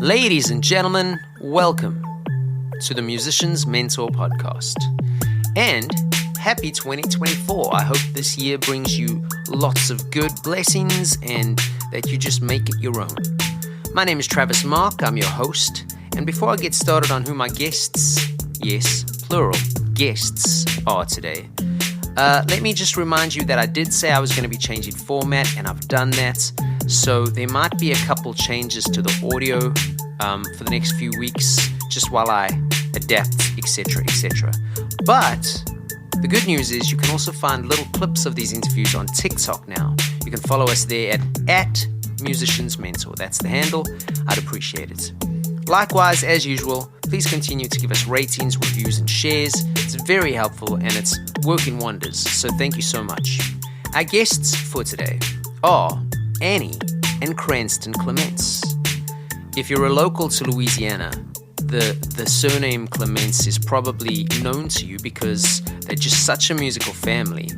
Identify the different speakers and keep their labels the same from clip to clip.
Speaker 1: Ladies and gentlemen, welcome to the Musician's Mentor Podcast. And happy 2024. I hope this year brings you lots of good blessings and that you just make it your own. My name is Travis Mark, I'm your host. And before I get started on who my guests, yes, plural, guests are today, let me just remind you that I did say I was going to be changing format, and I've done that. So there might be a couple changes to the audio for the next few weeks, just while I adapt, etc., etc. But the good news is you can also find little clips of these interviews on TikTok now. You can follow us there at Musicians Mentor. That's the handle. I'd appreciate it. Likewise, as usual, please continue to give us ratings, reviews, and shares. It's very helpful and it's working wonders. So thank you so much. Our guests for today are Annie and Cranston Clements. If you're a local to Louisiana, the surname Clements is probably known to you because they're just such a musical family.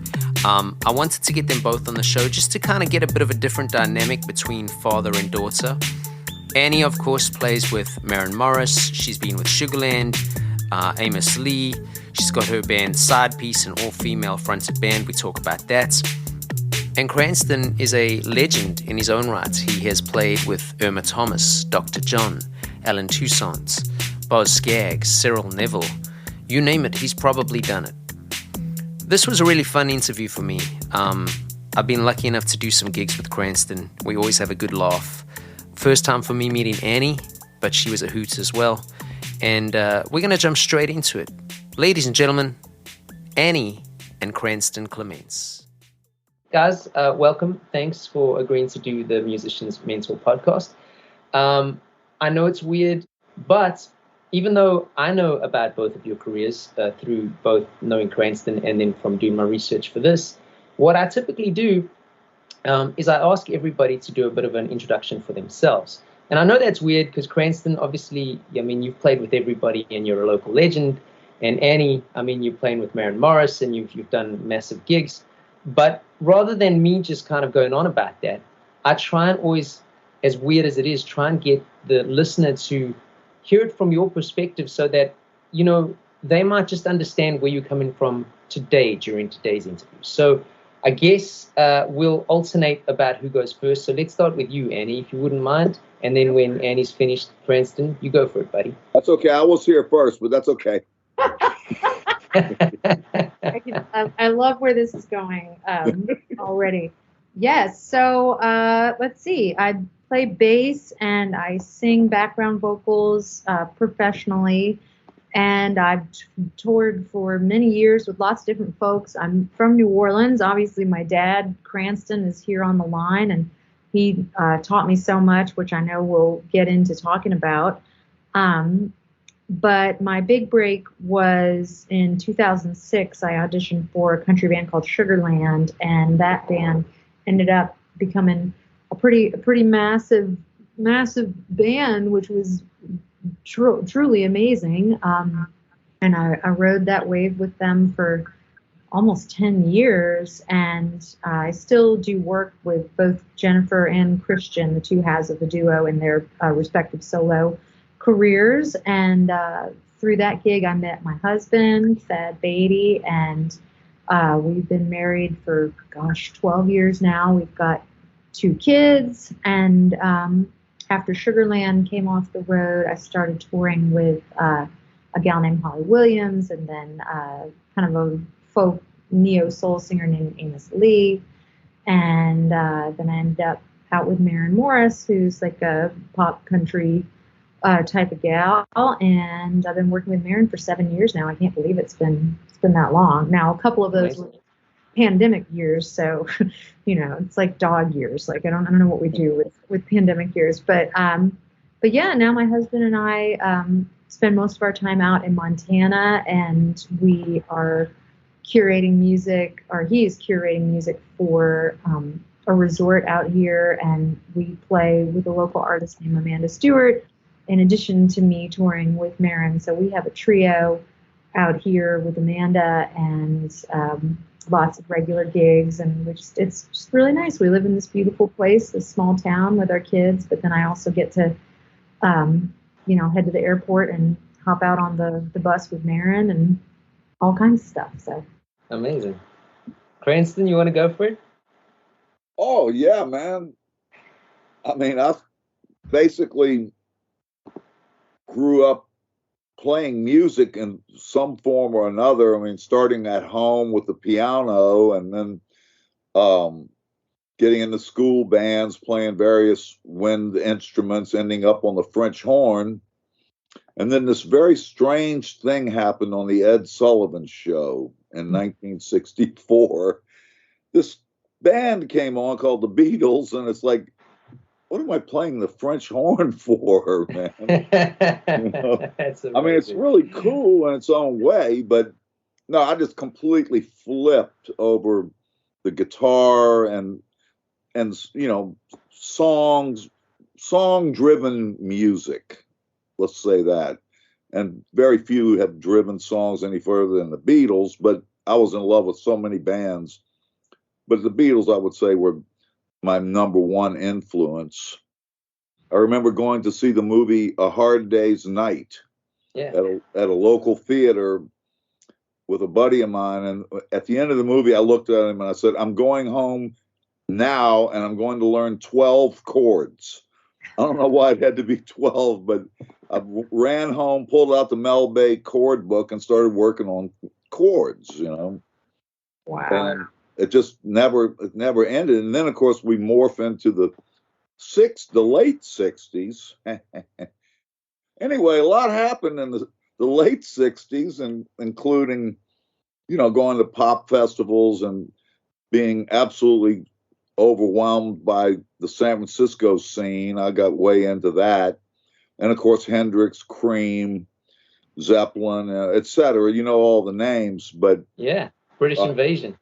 Speaker 1: I wanted to get them both on the show just to kind of get a bit of a different dynamic between father and daughter. Annie, of course, plays with Maren Morris. She's been with Sugarland, Amos Lee. She's got her band Side Piece, an all-female fronted band. We talk about that. And Cranston is a legend in his own right. He has played with Irma Thomas, Dr. John, Alan Toussaint, Scaggs, Cyril, Neville. You name it, he's probably done it. This was a really fun interview for me. I've been lucky enough to do some gigs with Cranston. We always have a good laugh. First time for me meeting Annie, but she was a hoot as well. And we're going to jump straight into it. Ladies and gentlemen, Annie and Cranston Clements. Guys, welcome. Thanks for agreeing to do the Musician's Mentor Podcast. I know it's weird, but even though I know about both of your careers through both knowing Cranston and then from doing my research for this, what I typically do is I ask everybody to do a bit of an introduction for themselves. And I know that's weird because Cranston, obviously, I mean, you've played with everybody and you're a local legend. And Annie, I mean, you're playing with Maren Morris and you've done massive gigs. But rather than me just kind of going on about that, I try and always, as weird as it is, try and get the listener to hear it from your perspective so that, you know, they might just understand where you're coming from today during today's interview. So I guess we'll alternate about who goes first. So let's start with you, Annie, if you wouldn't mind. And then when Annie's finished, Cranston, you go for it, buddy.
Speaker 2: That's okay. I was here first, but that's okay.
Speaker 3: I love where this is going already. Yes. So let's see. I play bass and I sing background vocals professionally. And I've toured for many years with lots of different folks. I'm from New Orleans. Obviously, my dad, Cranston, is here on the line. And he taught me so much, which I know we'll get into talking about. But my big break was in 2006. I auditioned for a country band called Sugarland, and that band ended up becoming a pretty massive band, which was truly amazing. And I rode that wave with them for almost 10 years, and I still do work with both Jennifer and Christian, the two halves of the duo, in their respective solo careers. And through that gig, I met my husband, Thad Beatty, and we've been married for, 12 years now. We've got 2 kids, and after Sugarland came off the road, I started touring with a gal named Holly Williams, and then kind of a folk neo-soul singer named Amos Lee, and then I ended up out with Maren Morris, who's like a pop country type of gal, and I've been working with Maren for 7 years now. I can't believe it's been that long. Now, a couple of those were pandemic years, so you know, it's like dog years. Like I don't know what we do with pandemic years, but yeah, now my husband and I spend most of our time out in Montana, and we are curating music, or he is curating music for a resort out here, and we play with a local artist named Amanda Stewart, in addition to me touring with Maren. So we have a trio out here with Amanda, and lots of regular gigs, and it's just really nice. We live in this beautiful place, this small town with our kids, but then I also get to head to the airport and hop out on the bus with Maren and all kinds of stuff. So
Speaker 1: amazing. Cranston, you want to go for it?
Speaker 2: Oh yeah, man. I mean, I basically grew up playing music in some form or another. I mean, starting at home with the piano, and then getting into school bands, playing various wind instruments, ending up on the French horn. And then this very strange thing happened on the Ed Sullivan Show in 1964. This band came on called the Beatles, and it's like, what am I playing the French horn for, man? I mean, it's really cool in its own way, but no, I just completely flipped over the guitar and song-driven music. Let's say that. And very few have driven songs any further than the Beatles, but I was in love with so many bands. But the Beatles, I would say, were my number one influence. I remember going to see the movie A Hard Day's Night at a local theater with a buddy of mine. And at the end of the movie, I looked at him and I said, I'm going home now and I'm going to learn 12 chords. I don't know why it had to be 12, but I ran home, pulled out the Mel Bay chord book and started working on chords,
Speaker 3: Wow.
Speaker 2: And it just never ended. And then, of course, we morph into the late 60s. Anyway, a lot happened in the late 60s, and including, going to pop festivals and being absolutely overwhelmed by the San Francisco scene. I got way into that. And of course, Hendrix, Cream, Zeppelin, etc. All the names, but
Speaker 1: yeah, British Invasion.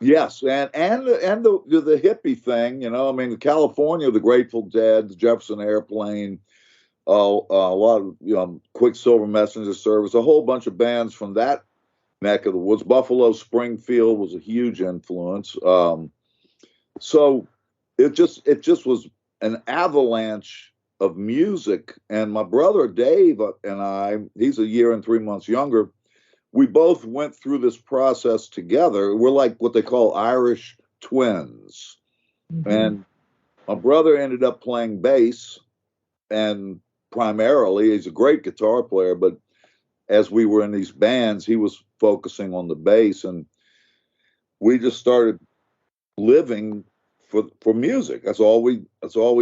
Speaker 2: Yes, and the hippie thing, I mean, California, the Grateful Dead, the Jefferson Airplane, a lot of Quicksilver Messenger Service, a whole bunch of bands from that neck of the woods. Buffalo Springfield was a huge influence. So it just was an avalanche of music. And my brother Dave and I, he's a year and 3 months younger, we both went through this process together. We're like what they call Irish twins. Mm-hmm. And my brother ended up playing bass, and primarily he's a great guitar player, but as we were in these bands, he was focusing on the bass, and we just started living for music. That's all we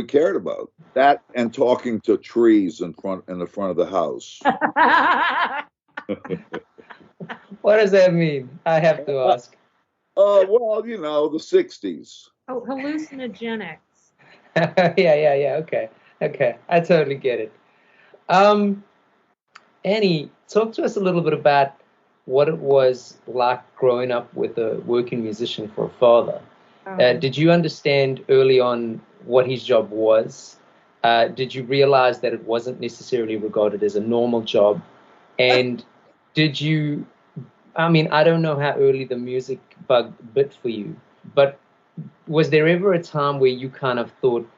Speaker 2: cared about. That and talking to trees in the front of the house.
Speaker 1: What does that mean? I have to ask.
Speaker 2: Well, the 60s.
Speaker 3: Oh, hallucinogenics.
Speaker 1: Yeah. Okay. I totally get it. Annie, talk to us a little bit about what it was like growing up with a working musician for a father. Did you understand early on what his job was? Did you realize that it wasn't necessarily regarded as a normal job? And did you, I don't know how early the music bug bit for you, but was there ever a time where you kind of thought,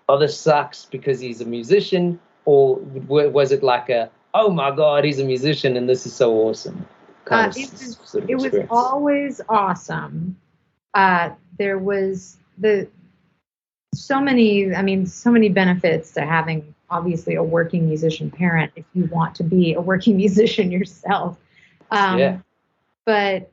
Speaker 1: oh, this sucks because he's a musician? Or was it like oh my God, he's a musician and this is so awesome?
Speaker 3: It was always awesome. There was so many benefits to having obviously a working musician parent if you want to be a working musician yourself. But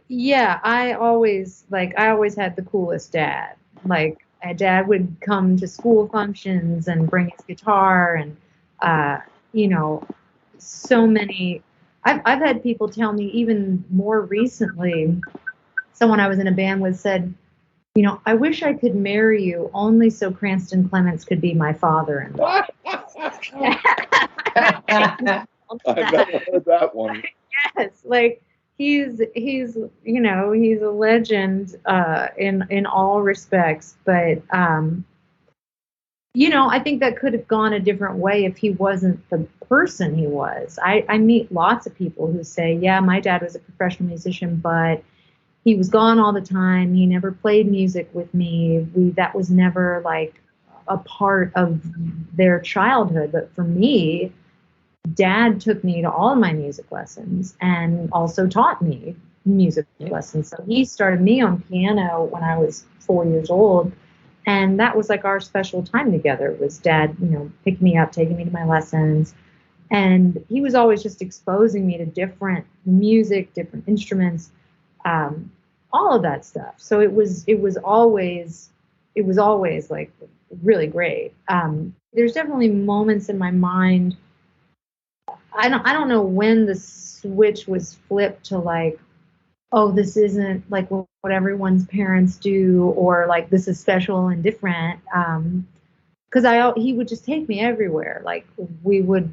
Speaker 3: yeah, I always had the coolest dad. Like, my dad would come to school functions and bring his guitar, and so many. I've had people tell me even more recently. Someone I was in a band with said, I wish I could marry you only so Cranston Clements could be my father-in-law.
Speaker 2: I've never heard that one.
Speaker 3: Yes, like he's a legend in all respects, but I think that could have gone a different way if he wasn't the person he was. I meet lots of people who say, yeah, my dad was a professional musician, but he was gone all the time. He never played music with me. That was never like a part of their childhood. But for me, Dad took me to all of my music lessons and also taught me music lessons. So he started me on piano when I was 4 years old. And that was like our special time together. It was Dad, picking me up, taking me to my lessons. And he was always just exposing me to different music, different instruments, all of that stuff. So it was always like really great. There's definitely moments in my mind. I don't know when the switch was flipped to like, oh, this isn't like what everyone's parents do, or like this is special and different. Because he would just take me everywhere. Like we would.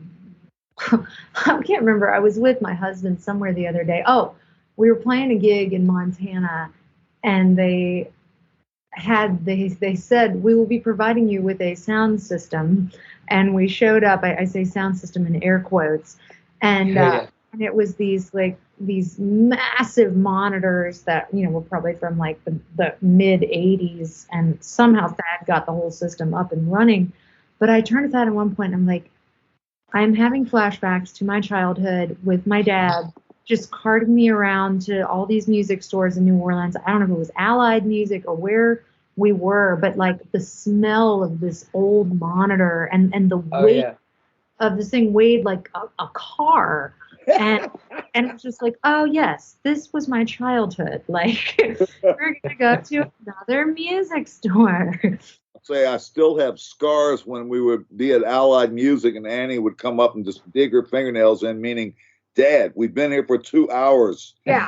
Speaker 3: I can't remember. I was with my husband somewhere the other day. Oh, we were playing a gig in Montana, and they said, we will be providing you with a sound system. And we showed up. I say sound system in air quotes, and it was these massive monitors that were probably from like the mid '80s, and somehow Thad got the whole system up and running. But I turned to Thad at one point, and I'm like, I'm having flashbacks to my childhood with my dad just carting me around to all these music stores in New Orleans. I don't know if it was Allied Music or where we were, but like the smell of this old monitor and the weight of this thing weighed like a car. And it's just like, oh yes, this was my childhood. Like we're gonna go to another music store.
Speaker 2: Say I still have scars when we would be at Allied Music and Annie would come up and just dig her fingernails in, meaning, Dad, we've been here for 2 hours.
Speaker 3: Yeah.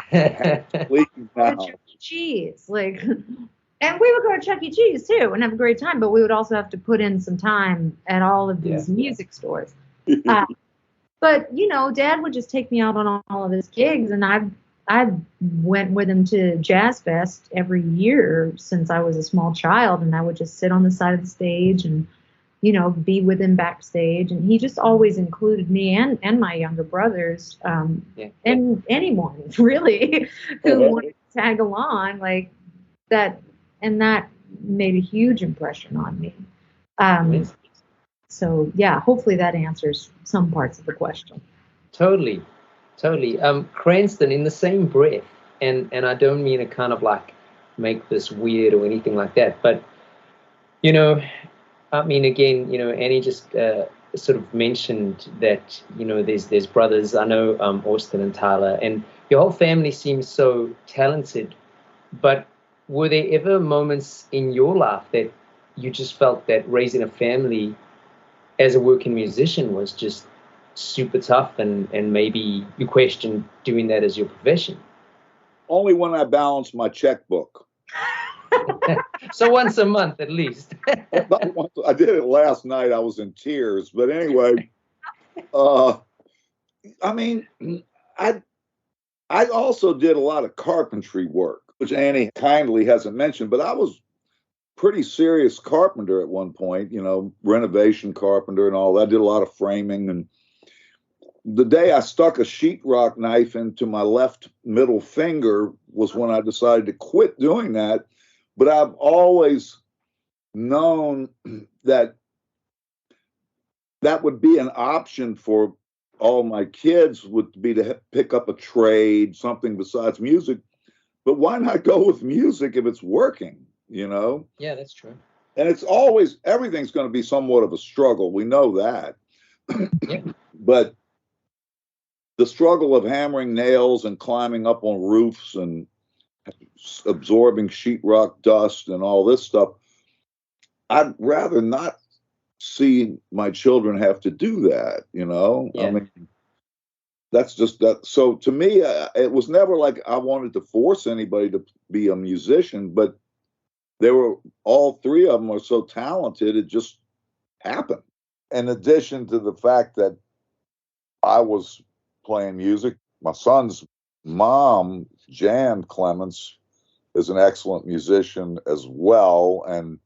Speaker 2: Please now.
Speaker 3: Chuck E. Cheese, like, and we would go to Chuck E. Cheese too and have a great time, but we would also have to put in some time at all of these music stores. But Dad would just take me out on all of his gigs, and I went with him to Jazz Fest every year since I was a small child, and I would just sit on the side of the stage and, be with him backstage. And he just always included me and my younger brothers, and anyone really who wanted to tag along like that. And that made a huge impression on me. So yeah, hopefully that answers some parts of the question.
Speaker 1: Totally. Cranston, in the same breath, and I don't mean to kind of like make this weird or anything like that, but I mean, again, Annie just sort of mentioned that there's brothers. I know Austin and Tyler, and your whole family seems so talented. But were there ever moments in your life that you just felt that raising a family as a working musician was just super tough, and maybe you questioned doing that as your profession?
Speaker 2: Only when I balance my checkbook.
Speaker 1: So once a month at least.
Speaker 2: I did it last night. I was in tears. But anyway, I mean, I also did a lot of carpentry work, which Annie kindly hasn't mentioned, but I was pretty serious carpenter at one point, renovation carpenter and all that. I did a lot of framing. And the day I stuck a sheetrock knife into my left middle finger was when I decided to quit doing that. But I've always known that would be an option for all my kids, would be to pick up a trade, something besides music. But why not go with music if it's working, Yeah,
Speaker 1: that's true.
Speaker 2: And it's always, everything's going to be somewhat of a struggle. We know that.
Speaker 1: Yeah.
Speaker 2: But the struggle of hammering nails and climbing up on roofs and absorbing sheetrock dust and all this stuff, I'd rather not see my children have to do that, I mean, that's just that. So to me, it was never like I wanted to force anybody to be a musician, but all three of them are so talented, it just happened. In addition to the fact that I was playing music, my son's mom, Jan Clements, is an excellent musician as well, and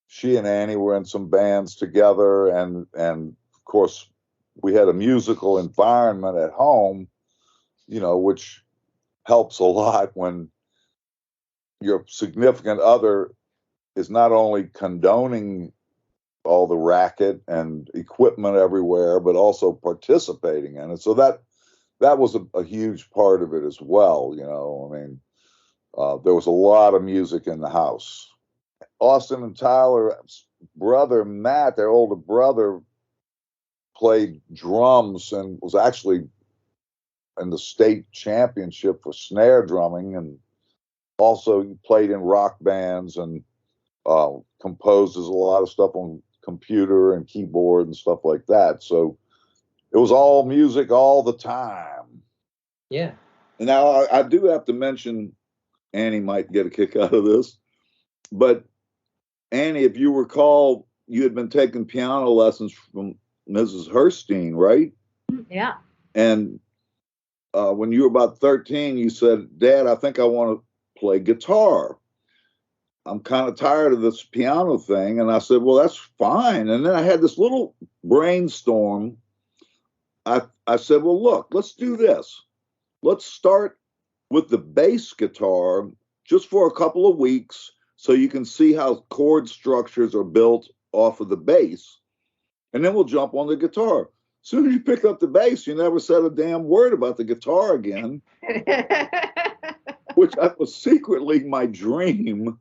Speaker 2: she and Annie were in some bands together, and of course we had a musical environment at home, which helps a lot when your significant other is not only condoning all the racket and equipment everywhere, but also participating in it. So that was a huge part of it as well. You know, I mean, there was a lot of music in the house. Austin and Tyler's brother, Matt, their older brother, played drums and was actually in the state championship for snare drumming, and also played in rock bands and composes a lot of stuff on computer and keyboard and stuff like that. So it was all music all the time.
Speaker 1: Yeah.
Speaker 2: Now I do have to mention, Annie might get a kick out of this, but Annie, if you recall, you had been taking piano lessons from Mrs. Herstein, right?
Speaker 3: Yeah.
Speaker 2: And when you were about 13, you said, "Dad, I think I want to play guitar. I'm kind of tired of this piano thing." And I said, "Well, that's fine." And then I had this little brainstorm. I said, "Well, look, let's do this. Let's start with the bass guitar just for a couple of weeks so you can see how chord structures are built off of the bass. And then we'll jump on the guitar." As soon as you pick up the bass, you never said a damn word about the guitar again, which was secretly my dream,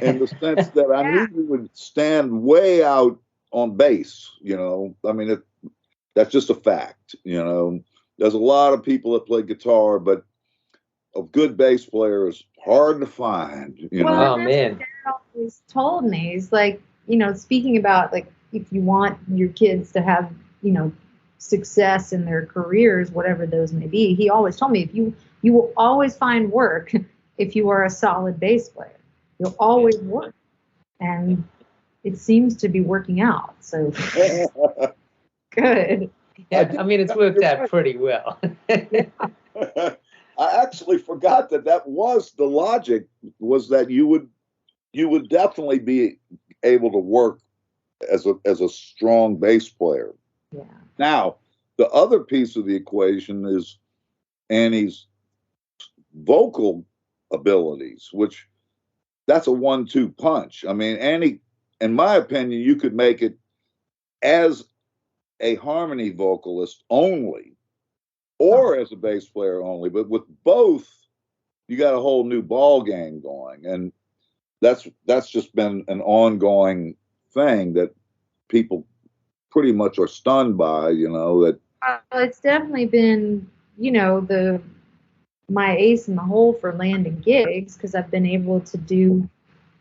Speaker 2: in the sense that I knew you would stand way out on bass. You know, I mean, that's just a fact. You know, there's a lot of people that play guitar, but a good bass player is hard to find. You know?
Speaker 3: Well,
Speaker 1: Oh, man.
Speaker 3: Dad always told me, he's like, you know, speaking about like, if you want your kids to have, you know, success in their careers, whatever those may be, he always told me, if you will always find work if you are a solid bass player. You'll always work. And it seems to be working out. So good.
Speaker 1: Yeah, I mean, it's worked out pretty well.
Speaker 2: I actually forgot that was the logic, was that you would definitely be able to work as a strong bass player.
Speaker 3: Yeah.
Speaker 2: Now, the other piece of the equation is Annie's vocal abilities, which that's a 1-2 punch. I mean, Annie, in my opinion, you could make it as a harmony vocalist only, or as a bass player only, but with both, you got a whole new ball game going. And that's just been an ongoing thing that people pretty much are stunned by, you know, that.
Speaker 3: It's definitely been, you know, my ace in the hole for landing gigs, because I've been able to do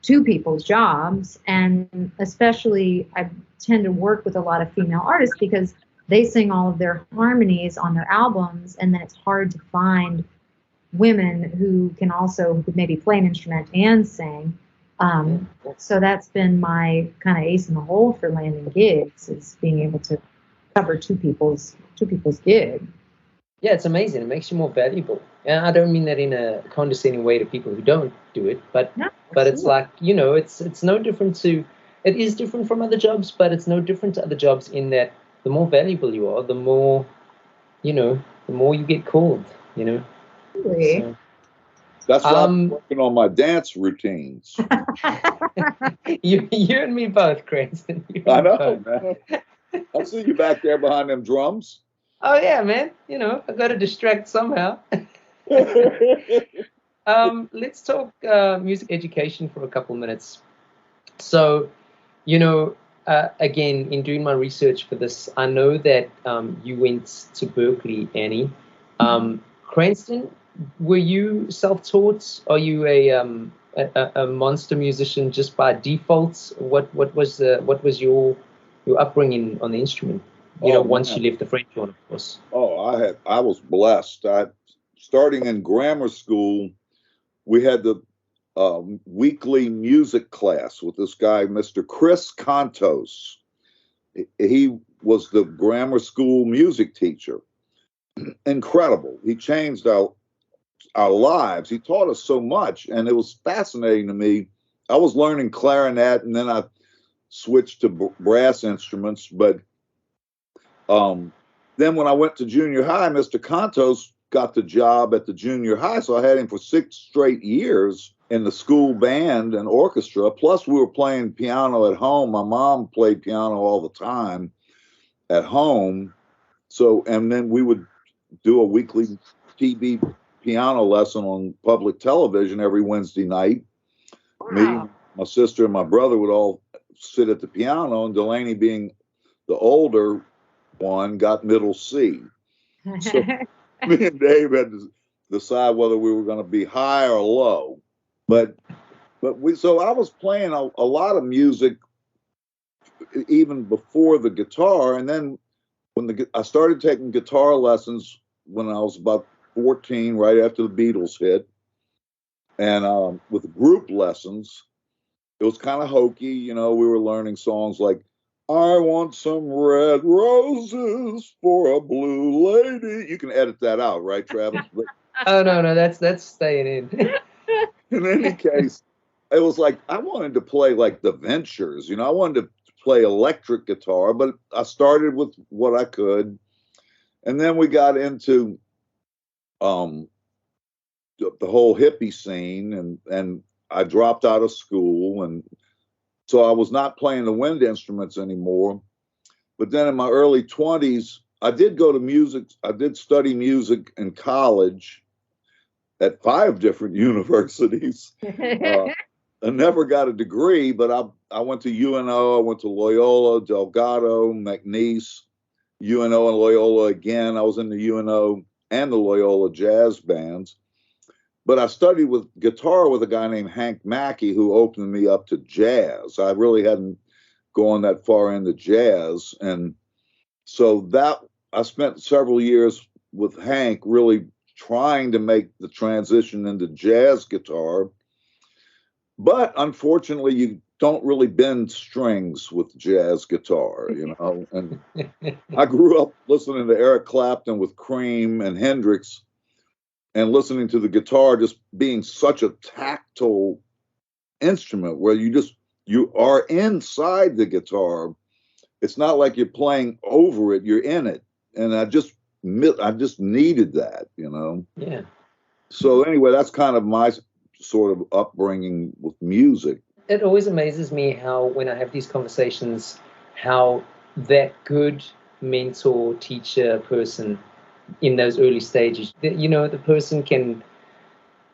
Speaker 3: two people's jobs. And especially I tend to work with a lot of female artists because they sing all of their harmonies on their albums, and then it's hard to find women who can also maybe play an instrument and sing. So that's been my kind of ace in the hole for landing gigs, is being able to cover two people's gig.
Speaker 1: Yeah, it's amazing. It makes you more valuable. And I don't mean that in a condescending way to people who don't do it, but it's like, you know, it's no different it is different from other jobs, but it's no different to other jobs in that the more valuable you are, the more, you know, the more you get called, you know.
Speaker 3: Really?
Speaker 1: So,
Speaker 2: That's why I'm working on my dance routines.
Speaker 1: you and me both, Cranston.
Speaker 2: I know, man. I see you back there behind them drums.
Speaker 1: Oh yeah, man. You know, I got to distract somehow. Let's talk music education for a couple minutes. So, you know, again, in doing my research for this, I know that you went to Berkeley, Annie. Cranston, were you self-taught? Are you a monster musician just by default? What was your upbringing on the instrument? You know, once you left the French one, of course.
Speaker 2: Oh, I was blessed. Starting in grammar school, we had the weekly music class with this guy, Mr. Chris Contos. He was the grammar school music teacher. Incredible. He changed our lives. He taught us so much, and it was fascinating to me. I was learning clarinet, and then I switched to brass instruments. But then when I went to junior high, Mr. Contos got the job at the junior high, so I had him for 6 straight years. in the school band and orchestra. Plus, we were playing piano at home. My mom played piano all the time at home. So, and then we would do a weekly TV piano lesson on public television every Wednesday night.
Speaker 3: Wow.
Speaker 2: Me, my sister, and my brother would all sit at the piano, and Delaney, being the older one, got middle C. So me and Dave had to decide whether we were going to be high or low. But so I was playing a lot of music even before the guitar, and then when I started taking guitar lessons when I was about 14, right after the Beatles hit, and with group lessons, it was kind of hokey. You know, we were learning songs like "I Want Some Red Roses for a Blue Lady." You can edit that out, right, Travis? But
Speaker 4: Oh no, that's staying in.
Speaker 2: in any case, it was like I wanted to play like the Ventures. You know, I wanted to play electric guitar, but I started with what I could, and then we got into the whole hippie scene, and I dropped out of school, and so I was not playing the wind instruments anymore. But then in my early 20s, I did go to music. I did study music in college at 5 different universities. I never got a degree, but I went to UNO, I went to Loyola, Delgado, McNeese, UNO and Loyola again. I was in the UNO and the Loyola jazz bands. But I studied with guitar with a guy named Hank Mackey, who opened me up to jazz. I really hadn't gone that far into jazz. And so I spent several years with Hank really trying to make the transition into jazz guitar. But unfortunately, you don't really bend strings with jazz guitar, you know. And I grew up listening to Eric Clapton with Cream and Hendrix, and listening to the guitar just being such a tactile instrument where you are inside the guitar. It's not like you're playing over it, you're in it. And I just needed that, you know?
Speaker 4: Yeah.
Speaker 2: So anyway, that's kind of my sort of upbringing with music.
Speaker 4: It always amazes me how, when I have these conversations, how that good mentor, teacher, person in those early stages, you know, the person can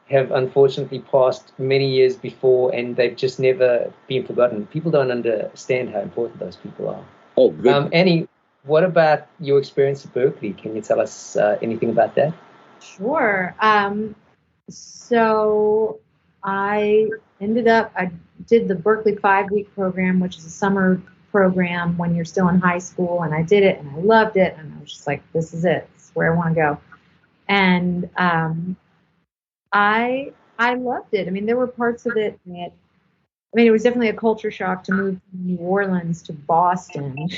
Speaker 4: have unfortunately passed many years before and they've just never been forgotten. People don't understand how important those people are.
Speaker 2: Oh, good.
Speaker 4: Annie, what about your experience at Berkeley? Can you tell us anything about that?
Speaker 3: Sure. So I did the Berkeley 5-week program, which is a summer program when you're still in high school, and I did it and I loved it, and I was just like, this is it. This is where I want to go. And I loved it. I mean, there were parts of it that, it was definitely a culture shock to move from New Orleans to Boston,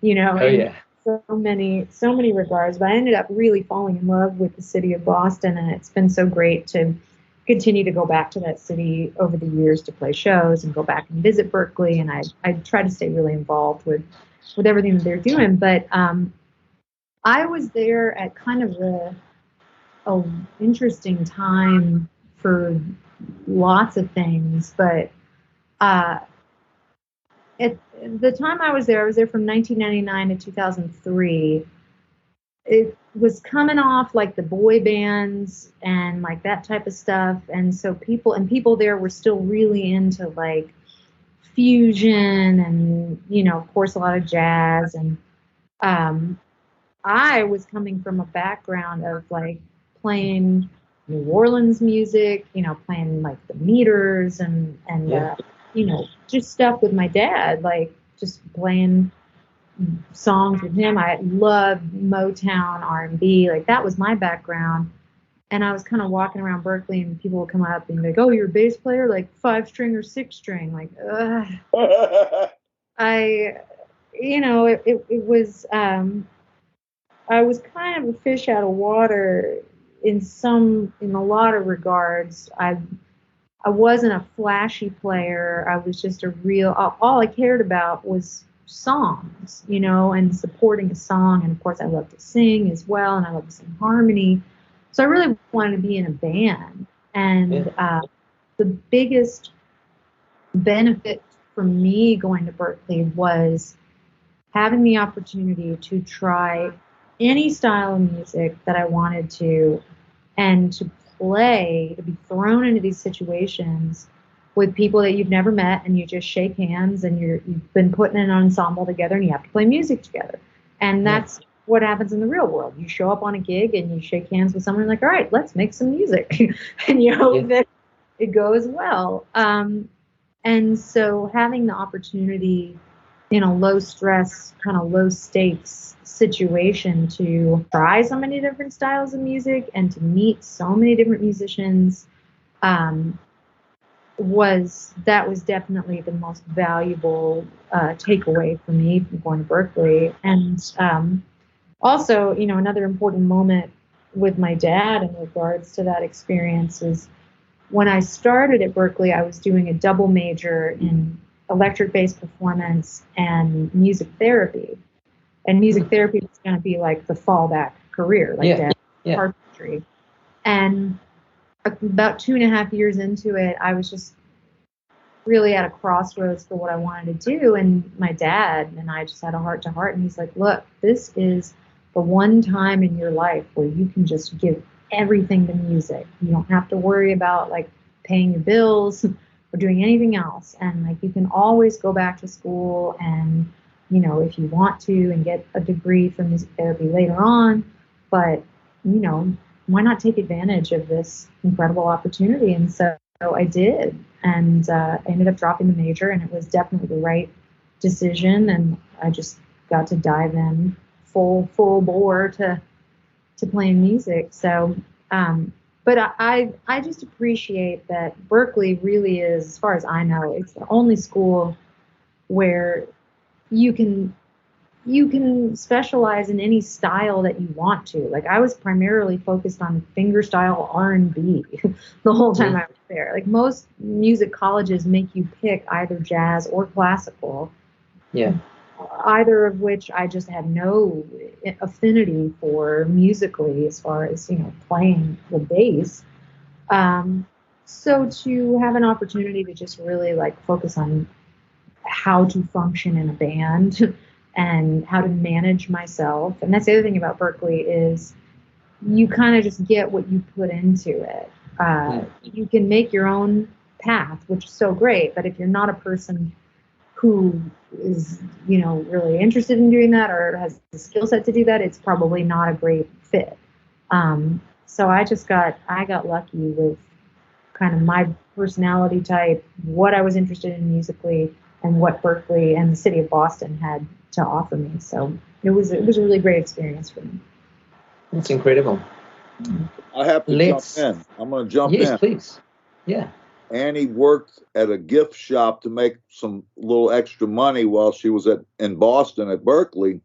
Speaker 3: you know.
Speaker 4: Oh, yeah.
Speaker 3: So many regards, but I ended up really falling in love with the city of Boston, and it's been so great to continue to go back to that city over the years to play shows and go back and visit Berkeley, and I try to stay really involved with everything that they're doing. But I was there at kind of a interesting time for lots of things, but at the time I was there from 1999 to 2003. It was coming off like the boy bands and like that type of stuff. And so people there were still really into like fusion and, you know, of course, a lot of jazz. And I was coming from a background of like playing New Orleans music, you know, playing like the Meters and
Speaker 4: Yeah.
Speaker 3: you know, just stuff with my dad, like just playing songs with him. I loved Motown, R&B, like that was my background. And I was kind of walking around Berkeley, and people would come up and be like, "Oh, you're a bass player, like 5-string or 6-string?" Like, it was. I was kind of a fish out of water in a lot of regards. I wasn't a flashy player. I was just all I cared about was songs, you know, and supporting a song. And of course I love to sing as well, and I love to sing harmony. So I really wanted to be in a band. And the biggest benefit for me going to Berklee was having the opportunity to try any style of music that I wanted to, and to be thrown into these situations with people that you've never met, and you just shake hands, and you've been put in an ensemble together, and you have to play music together. And that's what happens in the real world. You show up on a gig and you shake hands with someone, like, all right, let's make some music. And you hope that it goes well. And so having the opportunity in a low stress, kind of low stakes situation to try so many different styles of music and to meet so many different musicians, was definitely the most valuable takeaway for me from going to Berklee. And also, you know, another important moment with my dad in regards to that experience is when I started at Berklee, I was doing a double major in electric bass performance and music therapy. And music therapy was going to be like the fallback career, like carpentry. And about 2.5 years into it, I was just really at a crossroads for what I wanted to do. And my dad and I just had a heart to heart. And he's like, look, this is the one time in your life where you can just give everything to music. You don't have to worry about like paying your bills or doing anything else. And like, you can always go back to school and, you know, if you want to, and get a degree for music therapy later on. But, you know, why not take advantage of this incredible opportunity? And so I did. And I ended up dropping the major, and it was definitely the right decision. And I just got to dive in full bore to playing music. So, but I just appreciate that Berklee really is, as far as I know, it's the only school where you can specialize in any style that you want to. Like, I was primarily focused on fingerstyle R&B the whole time I was there. Like, most music colleges make you pick either jazz or classical.
Speaker 4: Yeah.
Speaker 3: Either of which I just had no affinity for musically, as far as, you know, playing the bass. So to have an opportunity to just really like focus on how to function in a band and how to manage myself. And that's the other thing about Berklee is you kind of just get what you put into it. You can make your own path, which is so great. But if you're not a person who is, you know, really interested in doing that or has the skill set to do that, it's probably not a great fit. So I got lucky with kind of my personality type, what I was interested in musically, and what Berklee and the city of Boston had to offer me. So it was a really great experience for me.
Speaker 4: That's incredible.
Speaker 2: I have to jump in. I'm going to jump in.
Speaker 4: Yes, please. Yeah.
Speaker 2: Annie worked at a gift shop to make some little extra money while she was in Boston at Berklee.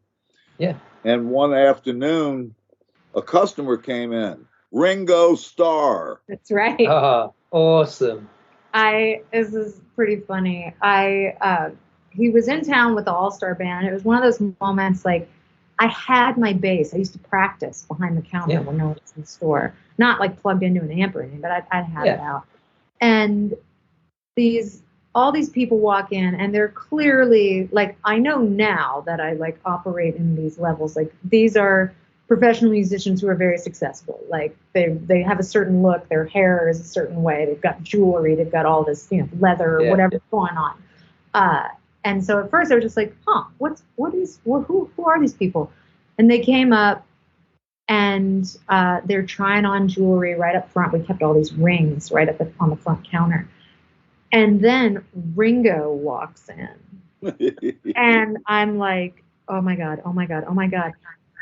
Speaker 4: Yeah.
Speaker 2: And one afternoon, a customer came in, Ringo Starr.
Speaker 3: That's right.
Speaker 4: Awesome.
Speaker 3: This is pretty funny. He was in town with the All-Star Band. It was one of those moments, like, I had my bass. I used to practice behind the counter when no one was in the store. Not like plugged into an amp or anything, but I'd had it out. And all these people walk in, and they're clearly, like, I know now that I like operate in these levels. Like, these are professional musicians who are very successful. Like, they have a certain look, their hair is a certain way, they've got jewelry, they've got all this, you know, leather or whatever's going on. And so at first I was just like, who are these people? And they came up, and they're trying on jewelry right up front. We kept all these rings right up on the front counter. And then Ringo walks in. And I'm like, oh my God, oh my God, oh my God.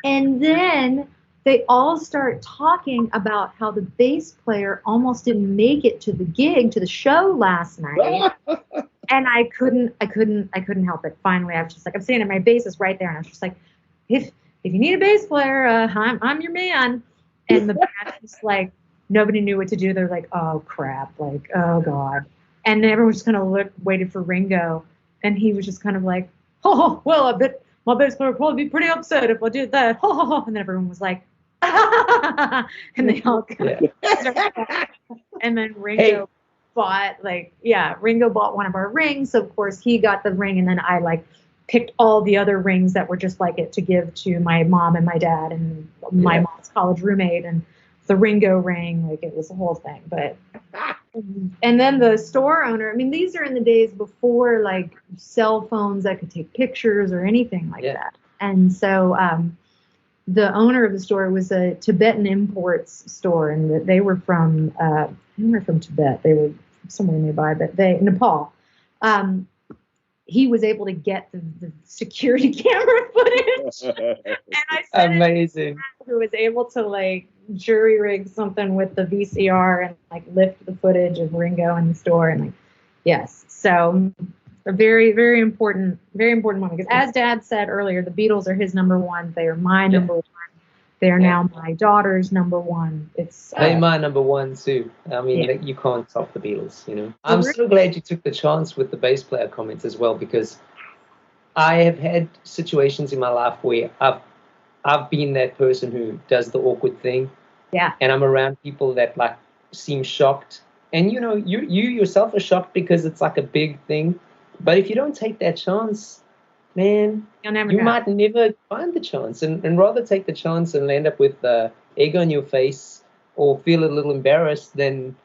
Speaker 3: And then they all start talking about how the bass player almost didn't make it to the show last night. And I couldn't help it. Finally, I was just like, I'm saying my bass is right there. And I was just like, if you need a bass player, I'm your man. And the band was like, nobody knew what to do. They're like, oh crap, like, oh God. And then everyone just kind of waited for Ringo. And he was just kind of like, oh, well, I bet my bass player would probably be pretty upset if I did that. And then everyone was like, and they all kind of and then Ringo bought Ringo bought one of our rings. So of course he got the ring, and then I like picked all the other rings that were just like it to give to my mom and my dad and my mom's college roommate, and the Ringo ring, like it was the whole thing. But and then the store owner, I mean, these are in the days before like cell phones that could take pictures or anything like that. And so the owner of the store was a Tibetan imports store, and they were from Tibet. They were somewhere nearby, but Nepal. He was able to get the security camera footage, and I said,
Speaker 4: amazing.
Speaker 3: Who was able to like jury rig something with the VCR and like lift the footage of Ringo in the store, and like yes, so a very, very important moment, because as Dad said earlier, the Beatles are his number one. They are my number one. They are now my daughter's number one.
Speaker 4: They're my number one too. I mean, you can't top the Beatles, you know. I'm so glad you took the chance with the bass player comments as well, because I have had situations in my life where I've been that person who does the awkward thing.
Speaker 3: Yeah.
Speaker 4: And I'm around people that like seem shocked. And you know, you yourself are shocked because it's like a big thing. But if you don't take that chance, man, you might never find the chance, and rather take the chance and land up with egg on your face or feel a little embarrassed than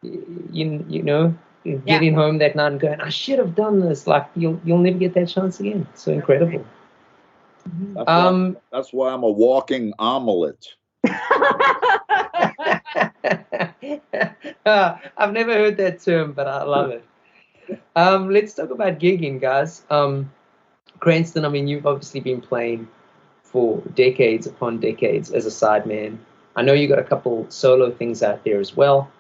Speaker 4: getting home that night and going, I should have done this. Like you'll never get that chance again. It's so incredible.
Speaker 2: That's why I'm a walking omelet.
Speaker 4: I've never heard that term, but I love it. Let's talk about gigging, guys. Cranston, I mean, you've obviously been playing for decades upon decades as a sideman. I know you got a couple solo things out there as well.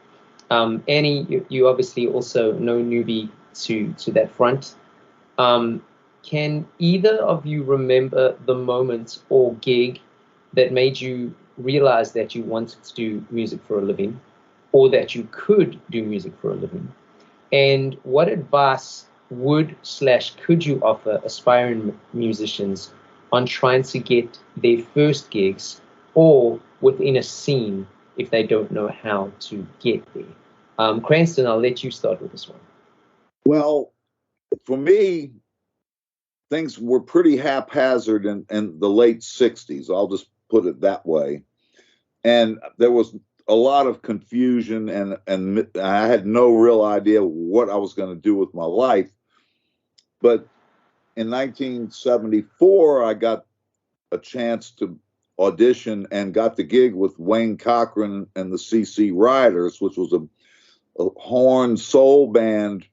Speaker 4: Annie, you obviously also no newbie to that front. Can either of you remember the moment or gig that made you realize that you wanted to do music for a living, or that you could do music for a living? And what advice could you offer aspiring musicians on trying to get their first gigs, or within a scene if they don't know how to get there? Cranston, I'll let you start with this one.
Speaker 2: Well, for me, things were pretty haphazard in the late 60s. I'll just put it that way. And there was a lot of confusion, and I had no real idea what I was going to do with my life. But in 1974, I got a chance to audition and got the gig with Wayne Cochran and the CC Riders, which was a horn soul band.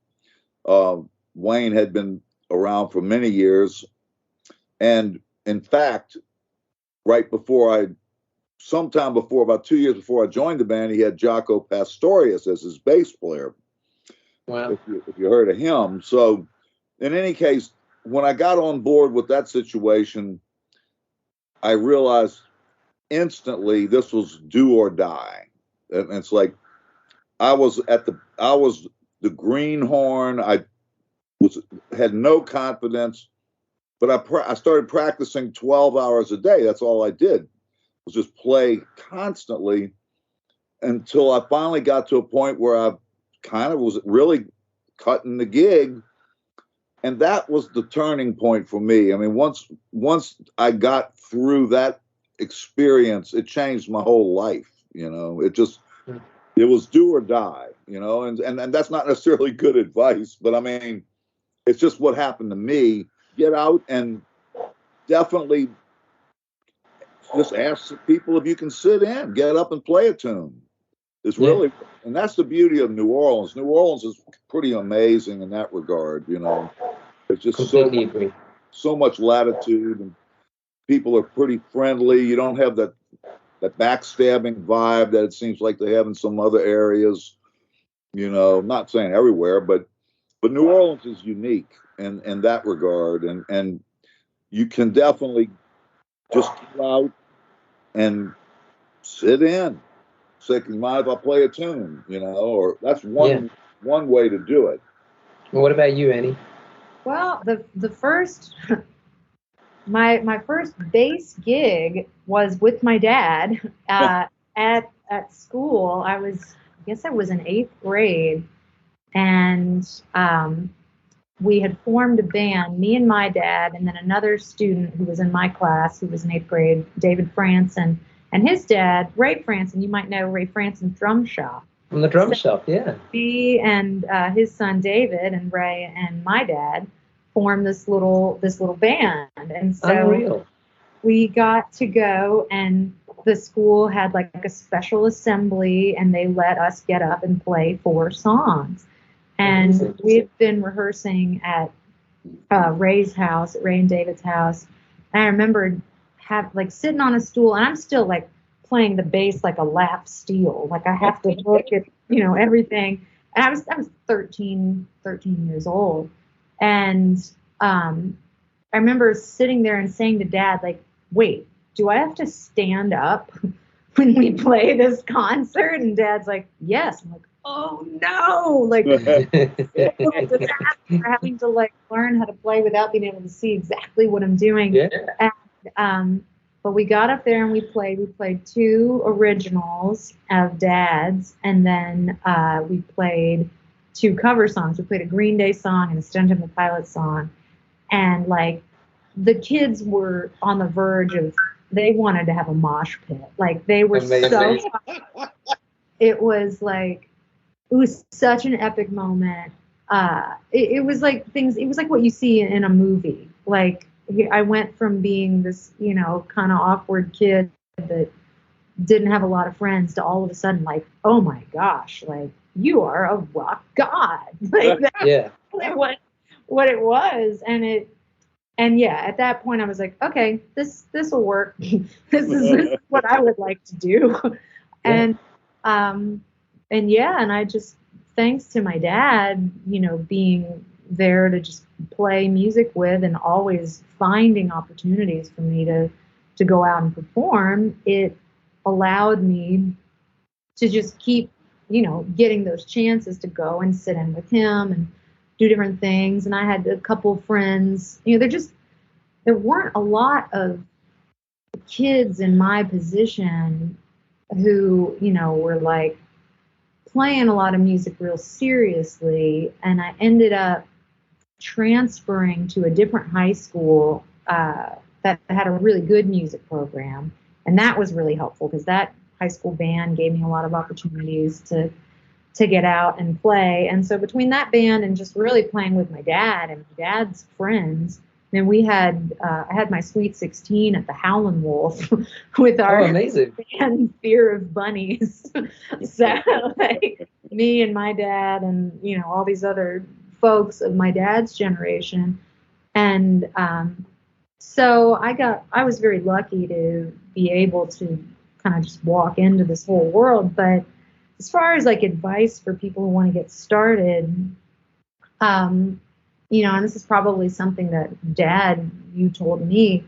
Speaker 2: Wayne had been around for many years. And in fact, sometime before, about 2 years before I joined the band, he had Jaco Pastorius as his bass player.
Speaker 4: Wow.
Speaker 2: If you heard of him. So in any case, when I got on board with that situation, I realized instantly this was do or die. And it's like I was the greenhorn. I had no confidence, but I started practicing 12 hours a day. That's all I did, was just play constantly, until I finally got to a point where I kind of was really cutting the gig. And that was the turning point for me. I mean, once I got through that experience, it changed my whole life. You know, it was do or die, you know, and that's not necessarily good advice, but I mean, it's just what happened to me. Get out and definitely just ask people if you can sit in, get up and play a tune. It's really, and that's the beauty of New Orleans. New Orleans is pretty amazing in that regard, you know. It's just so much latitude, and people are pretty friendly. You don't have that backstabbing vibe that it seems like they have in some other areas. You know, I'm not saying everywhere, but New Orleans is unique in that regard, and you can definitely just go out and sit in. Say, can you mind if I play a tune? You know, or that's one way to do it.
Speaker 4: Well, what about you, Annie?
Speaker 3: Well, the first my first bass gig was with my dad at school. I guess I was in 8th grade, And we had formed a band, me and my dad, and then another student who was in my class, who was in 8th grade, David Franson, and his dad, Ray Franson. You might know Ray Franson's drum shop.
Speaker 4: From the drum shop, yeah.
Speaker 3: Me and his son David and Ray and my dad formed this little band. And so
Speaker 4: Unreal.
Speaker 3: we got to go, and the school had like a special assembly, and they let us get up and play 4 songs. And we've been rehearsing at Ray's house, Ray and David's house. And I remember sitting on a stool, and I'm still like playing the bass like a lap steel. Like I have to look at, everything. And I was 13 years old. And I remember sitting there and saying to Dad, like, wait, do I have to stand up when we play this concert? And Dad's like, yes. I'm like, oh no, like having to like learn how to play without being able to see exactly what I'm doing.
Speaker 4: Yeah.
Speaker 3: And, but we got up there and we played 2 originals of Dad's, and then we played 2 cover songs. We played a Green Day song and a Stone Temple Pilots song, and like the kids were on the verge of, they wanted to have a mosh pit. Like they were so it was such an epic moment. It was like what you see in a movie. Like I went from being this, kind of awkward kid that didn't have a lot of friends to all of a sudden like, oh my gosh, like you are a rock god. Like that's what it was. And at that point I was like, okay, this will work. this is what I would like to do. And I just, thanks to my dad, being there to just play music with and always finding opportunities for me to go out and perform, it allowed me to just keep, getting those chances to go and sit in with him and do different things. And I had a couple friends, there weren't a lot of kids in my position who, were like playing a lot of music real seriously. And I ended up transferring to a different high school that had a really good music program. And that was really helpful because that high school band gave me a lot of opportunities to get out and play. And so between that band and just really playing with my dad and my dad's friends, then we had I had my Sweet 16 at the Howlin' Wolf with our band Fear of Bunnies. So like me and my dad and all these other folks of my dad's generation, and so I was very lucky to be able to kind of just walk into this whole world. But as far as like advice for people who want to get started, and this is probably something that Dad, you told me,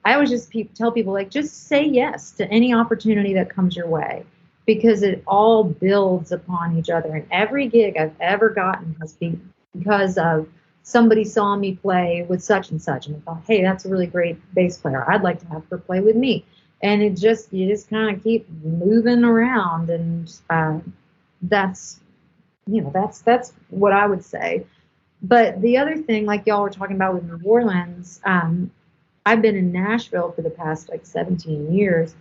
Speaker 3: I always just tell people, like, just say yes to any opportunity that comes your way, because it all builds upon each other. And every gig I've ever gotten has been because of somebody saw me play with such and such and thought, hey, that's a really great bass player. I'd like to have her play with me. And you just kind of keep moving around. And that's what I would say. But the other thing, like y'all were talking about with New Orleans, I've been in Nashville for the past 17 years,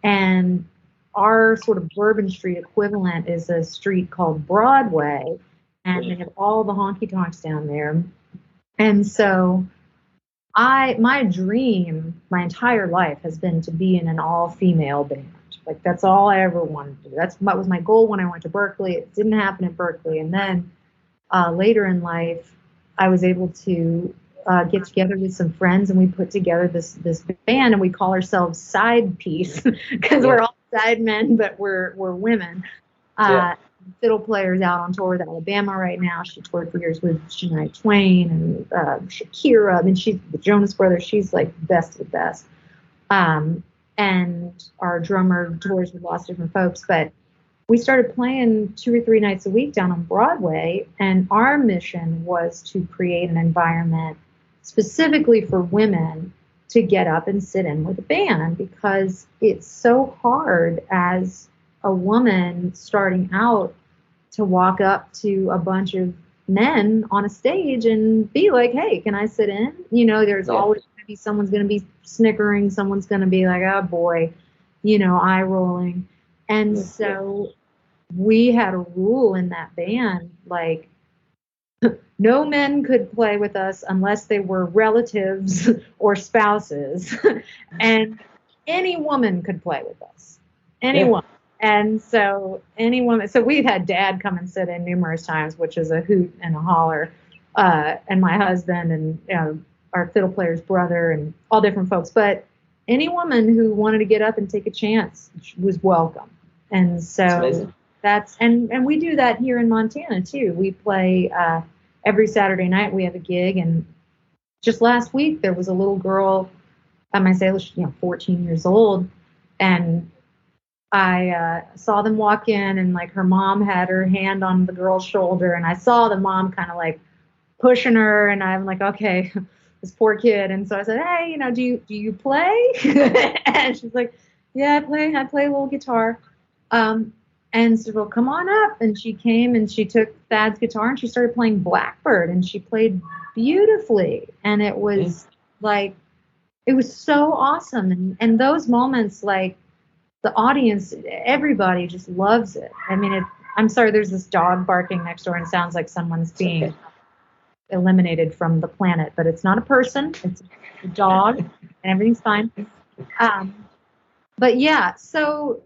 Speaker 3: and our sort of Bourbon Street equivalent is a street called Broadway, and they have all the honky tonks down there. And so my dream my entire life has been to be in an all-female band. Like that's all I ever wanted to do. That was my goal when I went to Berkeley. It didn't happen at Berkeley. And then later in life, I was able to get together with some friends, and we put together this band, and we call ourselves Side Piece because we're all side men, but we're women. Fiddle players out on tour with Alabama right now. She toured for years with Shania Twain and Shakira. I mean, she's the Jonas Brothers. She's like best of the best. And our drummer tours with lots of different folks. But we started playing 2 or 3 nights a week down on Broadway, and our mission was to create an environment specifically for women to get up and sit in with a band, because it's so hard as a woman starting out to walk up to a bunch of men on a stage and be like, hey, can I sit in? You know, there's always going to be, someone's going to be snickering, someone's going to be like, oh boy, you know, eye rolling. And so we had a rule in that band, like, no men could play with us unless they were relatives or spouses. And any woman could play with us. Anyone. Yeah. And so so we've had Dad come and sit in numerous times, which is a hoot and a holler, and my husband and, you know, our fiddle player's brother and all different folks. But any woman who wanted to get up and take a chance was welcome. And so and we do that here in Montana too. We play every Saturday night. We have a gig, and just last week there was a little girl. I might say, you know, 14 years old, and I saw them walk in, and like her mom had her hand on the girl's shoulder, and I saw the mom kind of like pushing her, and I'm like, okay, this poor kid. And so I said, hey, you know, do you play? And she's like, yeah, I play a little guitar. And so, well, come on up. And she came and she took Thad's guitar and she started playing Blackbird, and she played beautifully. And it was like, it was so awesome. And those moments, like, the audience, everybody just loves it. I mean, I'm sorry, there's this dog barking next door and it sounds like someone's being eliminated from the planet, but it's not a person, it's a dog, and everything's fine. But yeah, so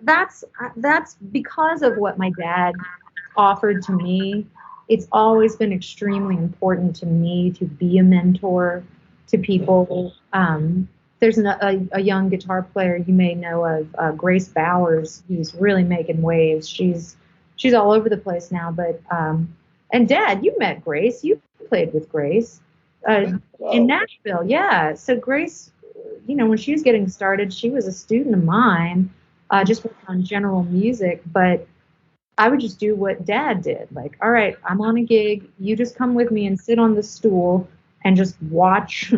Speaker 3: that's because of what my dad offered to me. It's always been extremely important to me to be a mentor to people. There's a young guitar player you may know of, Grace Bowers, who's really making waves. She's all over the place now. But and Dad, you met Grace. You played with Grace in Nashville. Yeah. So Grace, you know, when she was getting started, she was a student of mine, just working on general music. But I would just do what Dad did. Like, all right, I'm on a gig. You just come with me and sit on the stool and just watch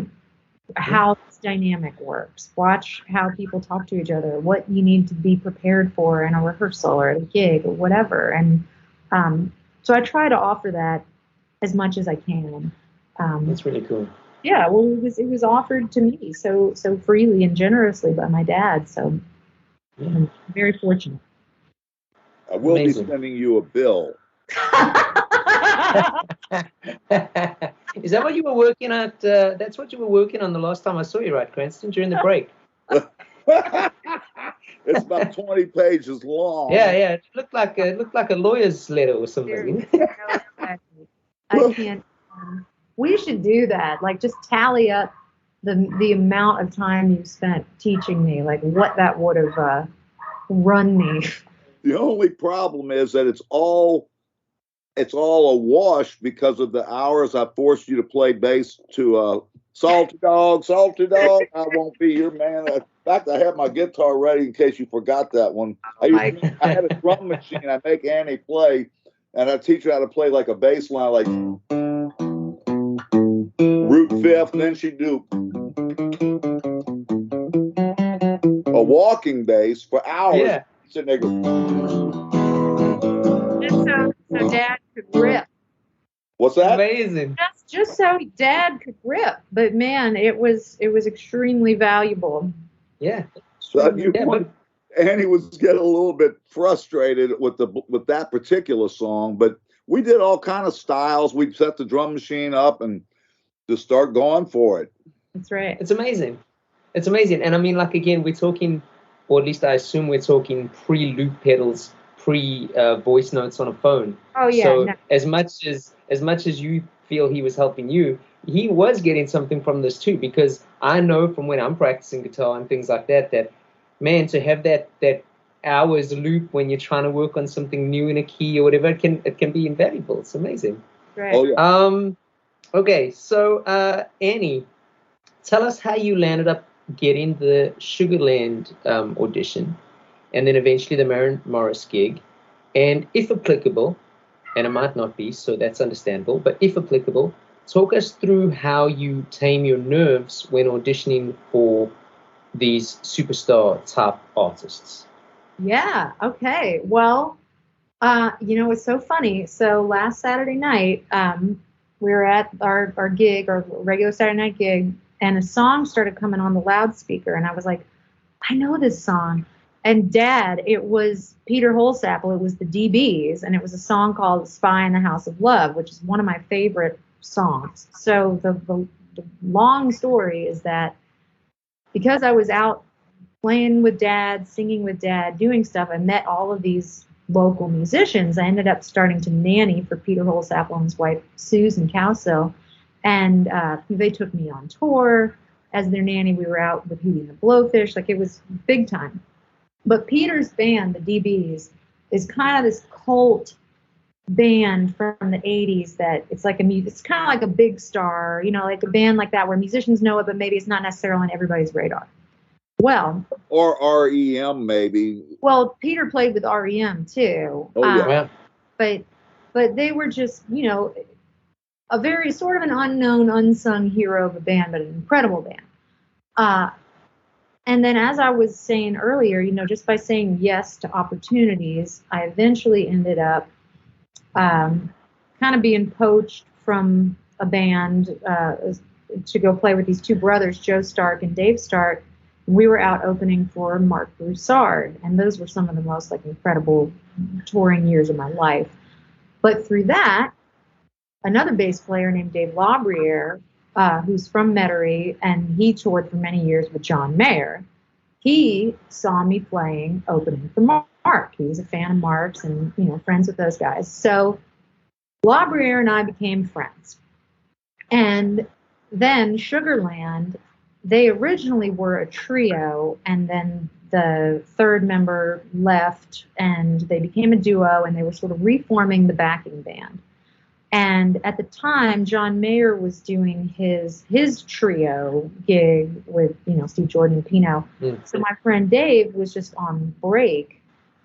Speaker 3: how this dynamic works. Watch how people talk to each other, what you need to be prepared for in a rehearsal or a gig or whatever. And so I try to offer that as much as I can.
Speaker 4: That's really cool.
Speaker 3: Yeah, well, it was offered to me so freely and generously by my dad. So I'm very fortunate.
Speaker 2: I will be sending you a bill.
Speaker 4: Is that what you were working at? That's what you were working on the last time I saw you, right, Cranston, during the break?
Speaker 2: It's about 20 pages long.
Speaker 4: Yeah. It looked like a lawyer's letter or something.
Speaker 3: I can't. We should do that. Like, just tally up the amount of time you spent teaching me, like what that would have run me.
Speaker 2: The only problem is that it's all a wash because of the hours I forced you to play bass to Salty Dog, I won't be your man. In fact, I have my guitar ready in case you forgot that one. I had a drum machine. I make Annie play, and I teach her how to play like a bass line, like root fifth, and then she'd do a walking bass for hours.
Speaker 3: Yeah.
Speaker 2: Sitting there going,
Speaker 3: so Dad could rip.
Speaker 2: What's that?
Speaker 4: Amazing.
Speaker 3: Just so Dad could rip. But man, it was extremely valuable.
Speaker 4: Yeah.
Speaker 2: So Annie was getting a little bit frustrated with that particular song, but we did all kind of styles. We set the drum machine up and just start going for it.
Speaker 3: That's right.
Speaker 4: It's amazing. And I mean, like, again, we're talking, or at least I assume we're talking pre-loop pedals, voice notes on a phone.
Speaker 3: Oh yeah.
Speaker 4: So as much as you feel he was helping you, he was getting something from this too, because I know from when I'm practicing guitar and things like that man, to have that hours loop when you're trying to work on something new in a key or whatever, it can be invaluable. It's amazing.
Speaker 3: Right.
Speaker 2: Oh yeah.
Speaker 4: Okay, so Annie, tell us how you landed up getting the Sugarland audition, and then eventually the Maren Morris gig, and if applicable, and it might not be, so that's understandable, but if applicable, talk us through how you tame your nerves when auditioning for these superstar type artists.
Speaker 3: Yeah, okay. Well, It's so funny. So last Saturday night, we were at our gig, our regular Saturday night gig, and a song started coming on the loudspeaker, and I was like, I know this song. And Dad, it was Peter Holsapple. It was the DBs, and it was a song called "Spy in the House of Love," which is one of my favorite songs. So the long story is that because I was out playing with Dad, singing with Dad, doing stuff, I met all of these local musicians. I ended up starting to nanny for Peter Holsapple and his wife Susan Cowsill, and they took me on tour as their nanny. We were out with Hootie and the Blowfish, like it was big time. But Peter's band, the DBs, is kind of this cult band from the 80s that it's kind of like a Big Star, like a band like that where musicians know it, but maybe it's not necessarily on everybody's radar. Well,
Speaker 2: or REM maybe.
Speaker 3: Well, Peter played with REM too.
Speaker 2: Oh yeah.
Speaker 3: But they were just, a very sort of an unknown, unsung hero of a band, but an incredible band. And then, as I was saying earlier, just by saying yes to opportunities, I eventually ended up kind of being poached from a band to go play with these two brothers, Joe Stark and Dave Stark. We were out opening for Mark Broussard, and those were some of the most incredible touring years of my life. But through that, another bass player named Dave Labriere, who's from Metairie, and he toured for many years with John Mayer, he saw me playing opening for Mark. He was a fan of Mark's and, friends with those guys. So Labriere and I became friends. And then Sugarland, they originally were a trio, and then the third member left, and they became a duo, and they were sort of reforming the backing band. And at the time, John Mayer was doing his trio gig with, Steve Jordan and Pino. Mm. So my friend Dave was just on break.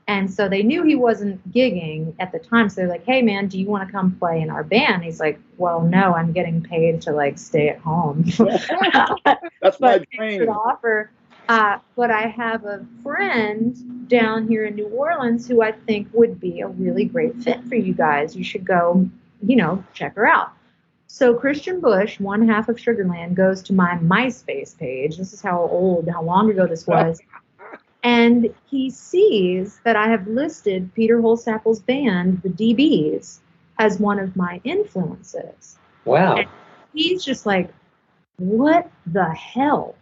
Speaker 3: And so they knew he wasn't gigging at the time. So they're like, hey, man, do you want to come play in our band? He's like, well, no, I'm getting paid to stay at home.
Speaker 2: That's my dream.
Speaker 3: Offer. But I have a friend down here in New Orleans who I think would be a really great fit for you guys. You should go, check her out. So Christian Bush, one half of Sugarland, goes to my MySpace page. This is how long ago this was. And he sees that I have listed Peter Holsapple's band, the DBs, as one of my influences.
Speaker 4: Wow.
Speaker 3: And he's just like, what the hell?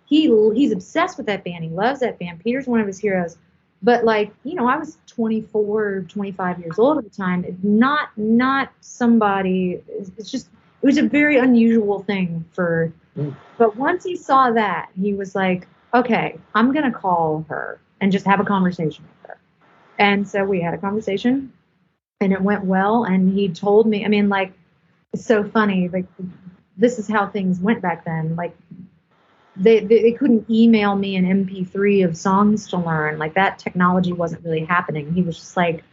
Speaker 3: He's obsessed with that band. He loves that band. Peter's one of his heroes. But I was 24, 25 years old at the time. Not somebody, it was a very unusual thing but once he saw that, he was like, okay, I'm going to call her and just have a conversation with her. And so we had a conversation, and it went well. And he told me, it's so funny. This is how things went back then. They couldn't email me an MP3 of songs to learn. That technology wasn't really happening. He was just like,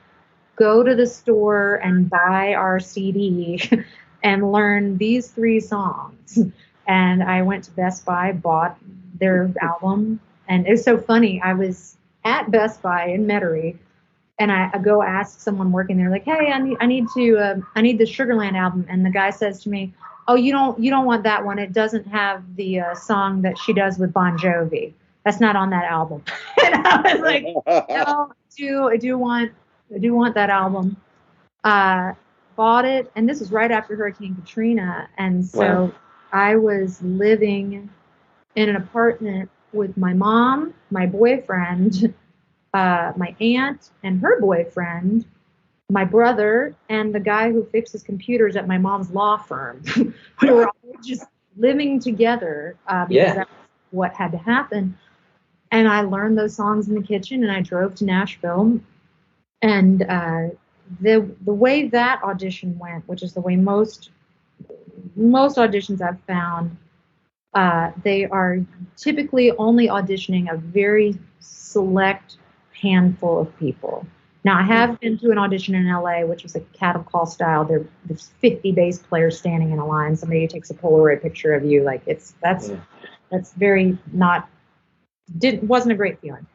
Speaker 3: go to the store and buy our CD and learn these 3 songs. And I went to Best Buy, bought their album. And it was so funny. I was at Best Buy in Metairie, and I go ask someone working there, like, hey, I need the Sugarland album. And the guy says to me, oh, you don't want that one. It doesn't have the song that she does with Bon Jovi. That's not on that album. And I was like, no, I do want that album. Bought it, and this was right after Hurricane Katrina, and so wow. I was living in an apartment with my mom, my boyfriend, my aunt and her boyfriend, my brother, and the guy who fixes computers at my mom's law firm. We were all just living together because that's what had to happen. And I learned those songs in the kitchen, and I drove to Nashville. And the way that audition went, which is the way most auditions I've found, they are typically only auditioning a very select handful of people. Now, I have been to an audition in LA, which was a cattle call style. There's 50 bass players standing in a line. Somebody takes a Polaroid picture of you. That's very wasn't a great feeling.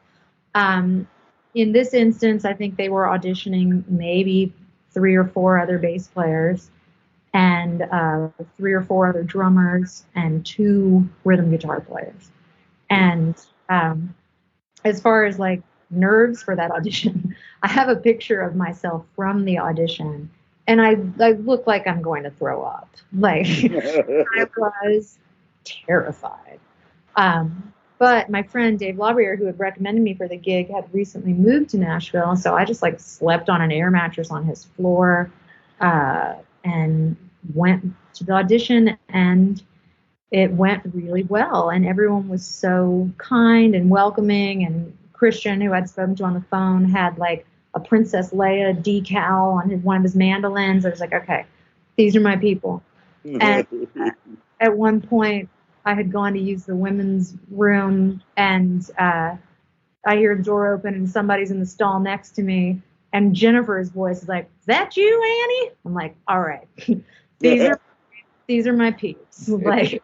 Speaker 3: in this instance, I think they were auditioning maybe 3 or 4 other bass players and 3 or 4 other drummers and 2 rhythm guitar players. And as far as like nerves for that audition, I have a picture of myself from the audition, and I look like I'm going to throw up. Like I was terrified. But my friend Dave Labriere, who had recommended me for the gig, had recently moved to Nashville, so I just like slept on an air mattress on his floor and went to the audition, and it went really well, and everyone was so kind and welcoming. And Christian, who I'd spoken to on the phone, had like a Princess Leia decal on one of his mandolins. I was like, okay, these are my people. And at one point, I had gone to use the women's room, and I hear the door open, and somebody's in the stall next to me, and Jennifer's voice is like, "Is that you, Annie?" I'm like, "All right, these are my peeps. Like,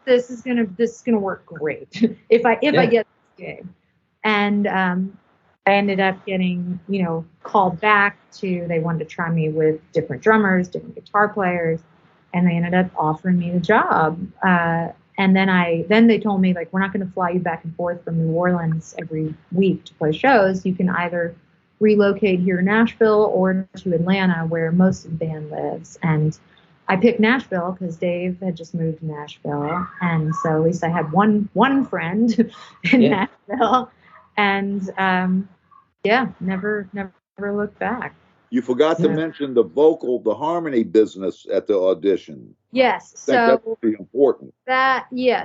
Speaker 3: this is gonna work great if I get this gig." And I ended up getting, called back to. They wanted to try me with different drummers, different guitar players, and they ended up offering me the job. And then they told me, like, we're not going to fly you back and forth from New Orleans every week to play shows. You can either relocate here in Nashville or to Atlanta, where most of the band lives. And I picked Nashville because Dave had just moved to Nashville, and so at least I had one friend in Nashville. And never looked back.
Speaker 2: You forgot to mention the harmony business at the audition.
Speaker 3: Yes,
Speaker 2: I think that's pretty important.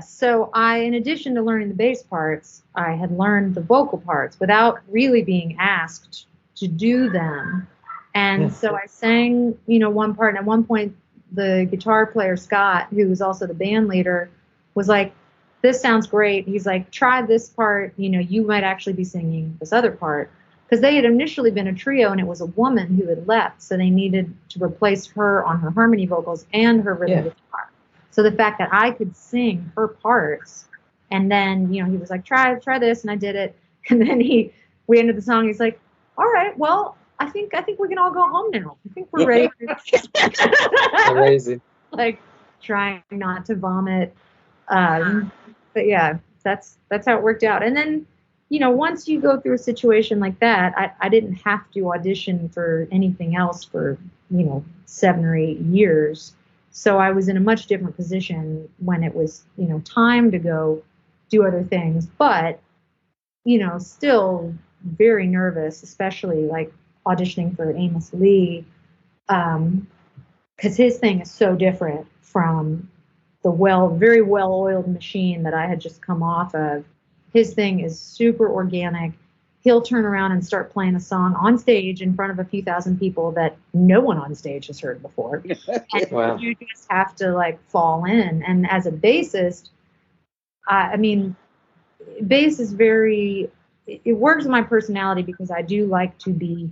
Speaker 3: So I, in addition to learning the bass parts, I had learned the vocal parts without really being asked to do them. And so I sang, one part, and at one point the guitar player, Scott, who was also the band leader, was like, "This sounds great." He's like, "Try this part, you might actually be singing this other part." Because they had initially been a trio, and it was a woman who had left, so they needed to replace her on her harmony vocals and her rhythm guitar. So the fact that I could sing her parts, and then he was like, try this, and I did it, and then we ended the song. He's like, "All right, well, I think we can all go home now. I think we're ready."
Speaker 4: Amazing.
Speaker 3: Like trying not to vomit, but yeah, that's how it worked out. And then, once you go through a situation like that, I didn't have to audition for anything else for, 7 or 8 years. So I was in a much different position when it was, time to go do other things. But, still very nervous, especially like auditioning for Amos Lee, because his thing is so different from the very well-oiled machine that I had just come off of. His thing is super organic. He'll turn around and start playing a song on stage in front of a few thousand people that no one on stage has heard before. And
Speaker 4: wow.
Speaker 3: You just have to like fall in. And as a bassist, bass is it works in my personality because I do like to be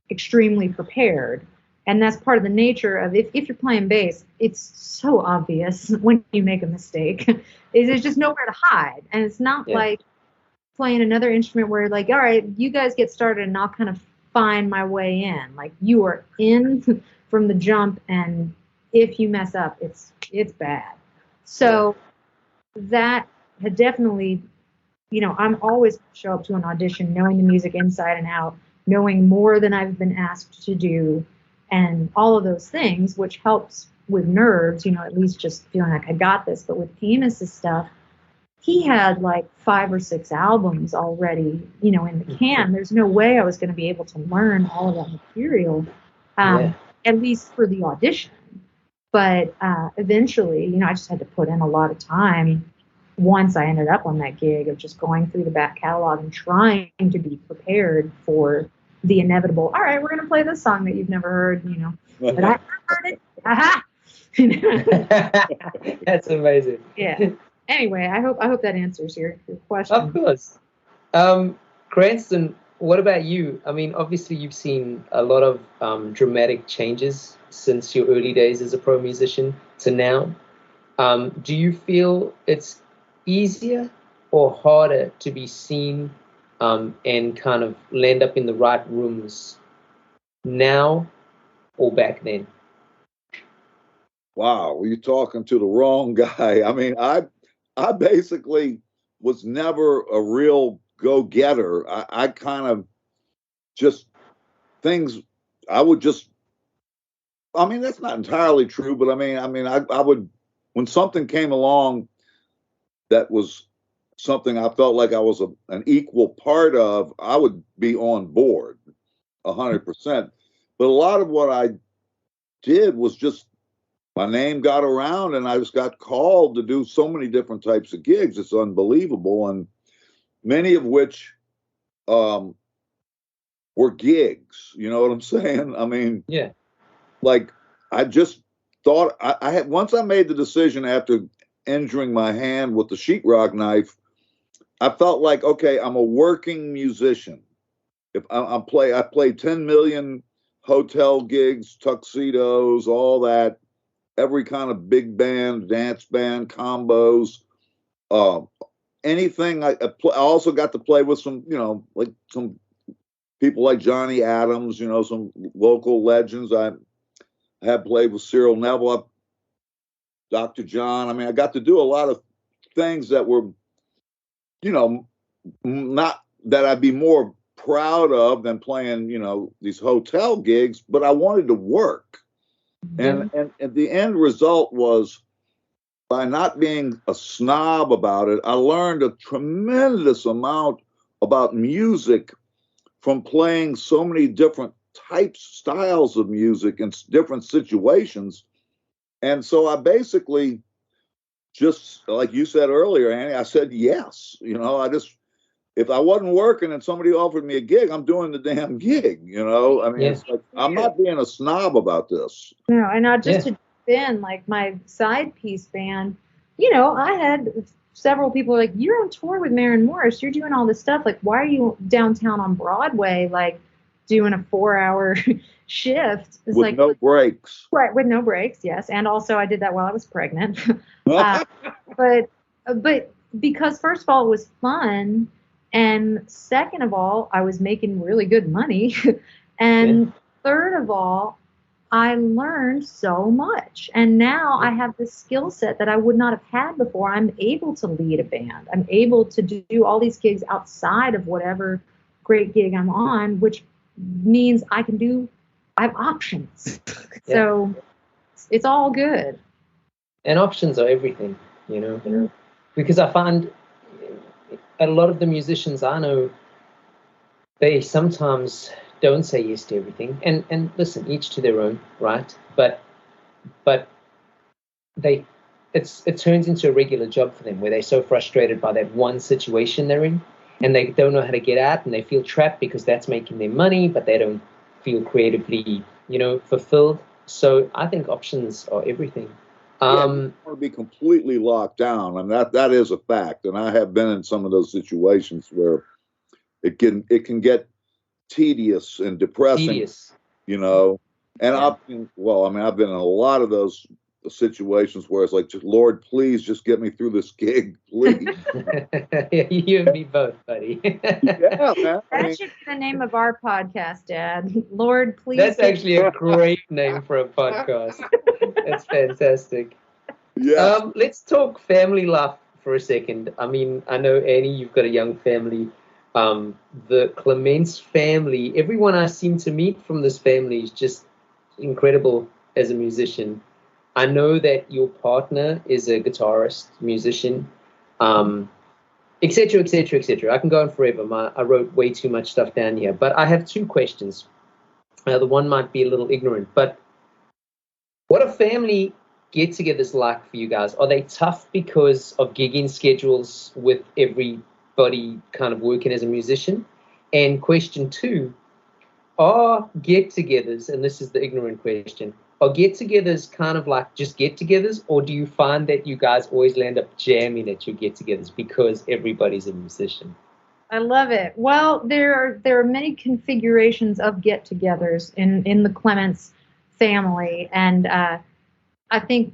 Speaker 3: extremely prepared. And that's part of the nature of if you're playing bass, it's so obvious when you make a mistake. There's just nowhere to hide. And it's not like playing another instrument where like, all right, you guys get started and I'll kind of find my way in. Like you are in from the jump, and if you mess up, it's bad. So that had definitely, I'm always show up to an audition knowing the music inside and out, knowing more than I've been asked to do, and all of those things, which helps with nerves, at least just feeling like I got this. But with Amos's stuff, he had like 5 or 6 albums already, in the can. There's no way I was going to be able to learn all of that material, at least for the audition. But eventually, I just had to put in a lot of time once I ended up on that gig of just going through the back catalog and trying to be prepared for the inevitable. All right, we're going to play this song that you've never heard, but I heard it. Aha!
Speaker 4: That's amazing.
Speaker 3: Yeah. Anyway, I hope that answers your question.
Speaker 4: Of course. Cranston, what about you? I mean, obviously you've seen a lot of dramatic changes since your early days as a pro musician to now. Do you feel it's easier or harder to be seen and kind of land up in the right rooms now or back then?
Speaker 2: Wow, you're talking to the wrong guy. I mean, I basically was never a real go-getter. I kind of just things I would just. I mean, that's not entirely true, but I would when something came along that was something I felt like I was an equal part of, I would be on board 100%. But a lot of what I did was just my name got around and I just got called to do so many different types of gigs. It's unbelievable. And many of which were gigs. You know what I'm saying? I mean,
Speaker 4: yeah.
Speaker 2: Like I just thought I had, once I made the decision after injuring my hand with the sheetrock knife, I felt like, okay, I'm a working musician. If I played 10 million hotel gigs, tuxedos, all that, every kind of big band, dance band, combos, anything. I also got to play with some, like some people like Johnny Adams, some local legends. I had played with Cyril, Neville, Dr. John. I mean, I got to do a lot of things that were, not that I'd be more proud of than playing, these hotel gigs, but I wanted to work. Mm-hmm. And the end result was, by not being a snob about it, I learned a tremendous amount about music from playing so many different types, styles of music in different situations. And so I basically just, like you said earlier, Annie, I said yes. If I wasn't working and somebody offered me a gig, I'm doing the damn gig, I mean, It's like, I'm not being a snob about this.
Speaker 3: No, and not just to been like my side piece band, I had several people like, you're on tour with Maren Morris, you're doing all this stuff. Like, why are you downtown on Broadway, like doing a 4-hour shift? It's
Speaker 2: with no breaks.
Speaker 3: Right, with no breaks, yes. And also I did that while I was pregnant. But because first of all, it was fun. And second of all, I was making really good money. And third of all, I learned so much. And now I have this skill set that I would not have had before. I'm able to lead a band. I'm able to do all these gigs outside of whatever great gig I'm on, which means I have options. So it's all good.
Speaker 4: And options are everything, because I find a lot of the musicians I know, they sometimes don't say yes to everything. And listen, each to their own, right? But it turns into a regular job for them, where they're so frustrated by that one situation they're in, and they don't know how to get out, and they feel trapped because that's making them money, but they don't feel creatively, fulfilled. So I think options are everything.
Speaker 2: I don't want to be completely locked down. I mean, that is a fact, and I have been in some of those situations where it can get tedious and depressing. And I've been in a lot of those situations where it's like, Lord, please just get me through this gig, please.
Speaker 4: You and me both, buddy.
Speaker 2: Yeah, man.
Speaker 3: That should be the name of our podcast, Dad. Lord, please.
Speaker 4: That's actually a great name for a podcast. That's fantastic.
Speaker 2: Yeah.
Speaker 4: Let's talk family life for a second. I mean, I know, Annie, you've got a young family. The Clements family, everyone I seem to meet from this family is just incredible as a musician. I know that your partner is a guitarist, musician, et cetera, et cetera, et cetera. I can go on forever. I wrote way too much stuff down here. But I have two questions. The one might be a little ignorant, but what are family get-togethers like for you guys? Are they tough because of gigging schedules with everybody kind of working as a musician? And question two, are get-togethers, and this is the ignorant question, are get-togethers kind of like just get-togethers, or do you find that you guys always land up jamming at your get-togethers because everybody's a musician?
Speaker 3: I love it. Well, there are many configurations of get-togethers in the Clements family, and I think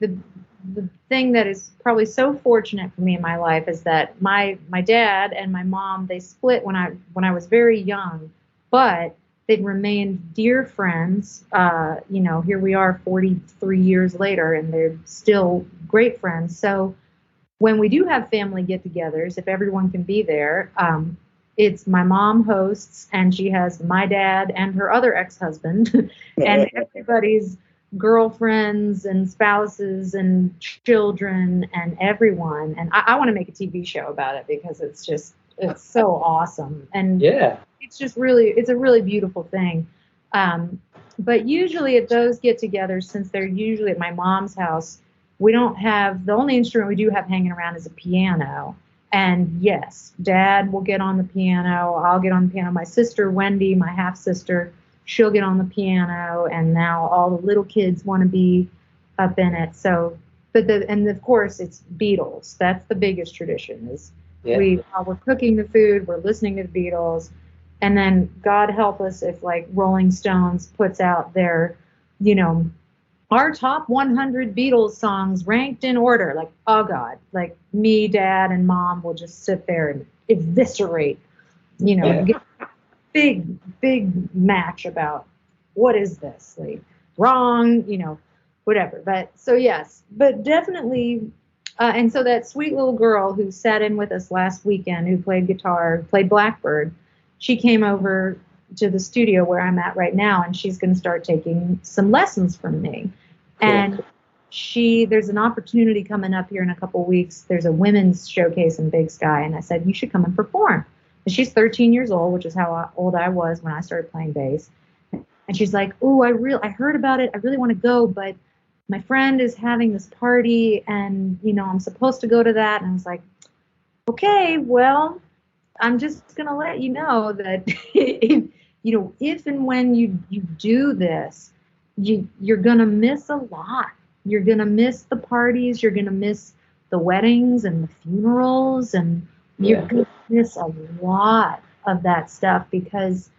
Speaker 3: the thing that is probably so fortunate for me in my life is that my dad and my mom, they split when I was very young, but they've remained dear friends. Here we are 43 years later, and they're still great friends. So when we do have family get-togethers, if everyone can be there, it's my mom hosts, and she has my dad and her other ex-husband and everybody's girlfriends and spouses and children and everyone. And I want to make a TV show about it because it's so awesome. And it's a really beautiful thing. But usually at those get-togethers, since they're usually at my mom's house, we don't have, the only instrument we do have hanging around is a piano. And yes, Dad will get on the piano. I'll get on the piano. My sister, Wendy, my half-sister, she'll get on the piano. And now all the little kids want to be up in it. So, and of course, it's Beatles. That's the biggest tradition is while we're cooking the food, we're listening to the Beatles. And then God help us if like Rolling Stones puts out their, our top 100 Beatles songs ranked in order. Like, oh God, like me, Dad, and Mom will just sit there and eviscerate, get a big match about what is this, like wrong, whatever. But so yes, but definitely. And so that sweet little girl who sat in with us last weekend, who played guitar, played Blackbird, she came over to the studio where I'm at right now, and she's going to start taking some lessons from me. Cool. And there's an opportunity coming up here in a couple weeks. There's a women's showcase in Big Sky, and I said, you should come and perform. And she's 13 years old, which is how old I was when I started playing bass. And she's like, oh, I heard about it. I really want to go, but my friend is having this party, and, I'm supposed to go to that. And I was like, okay, well, I'm just going to let you know that, if and when you do this, you're going to miss a lot. You're going to miss the parties. You're going to miss the weddings and the funerals. And you're going to miss a lot of that stuff because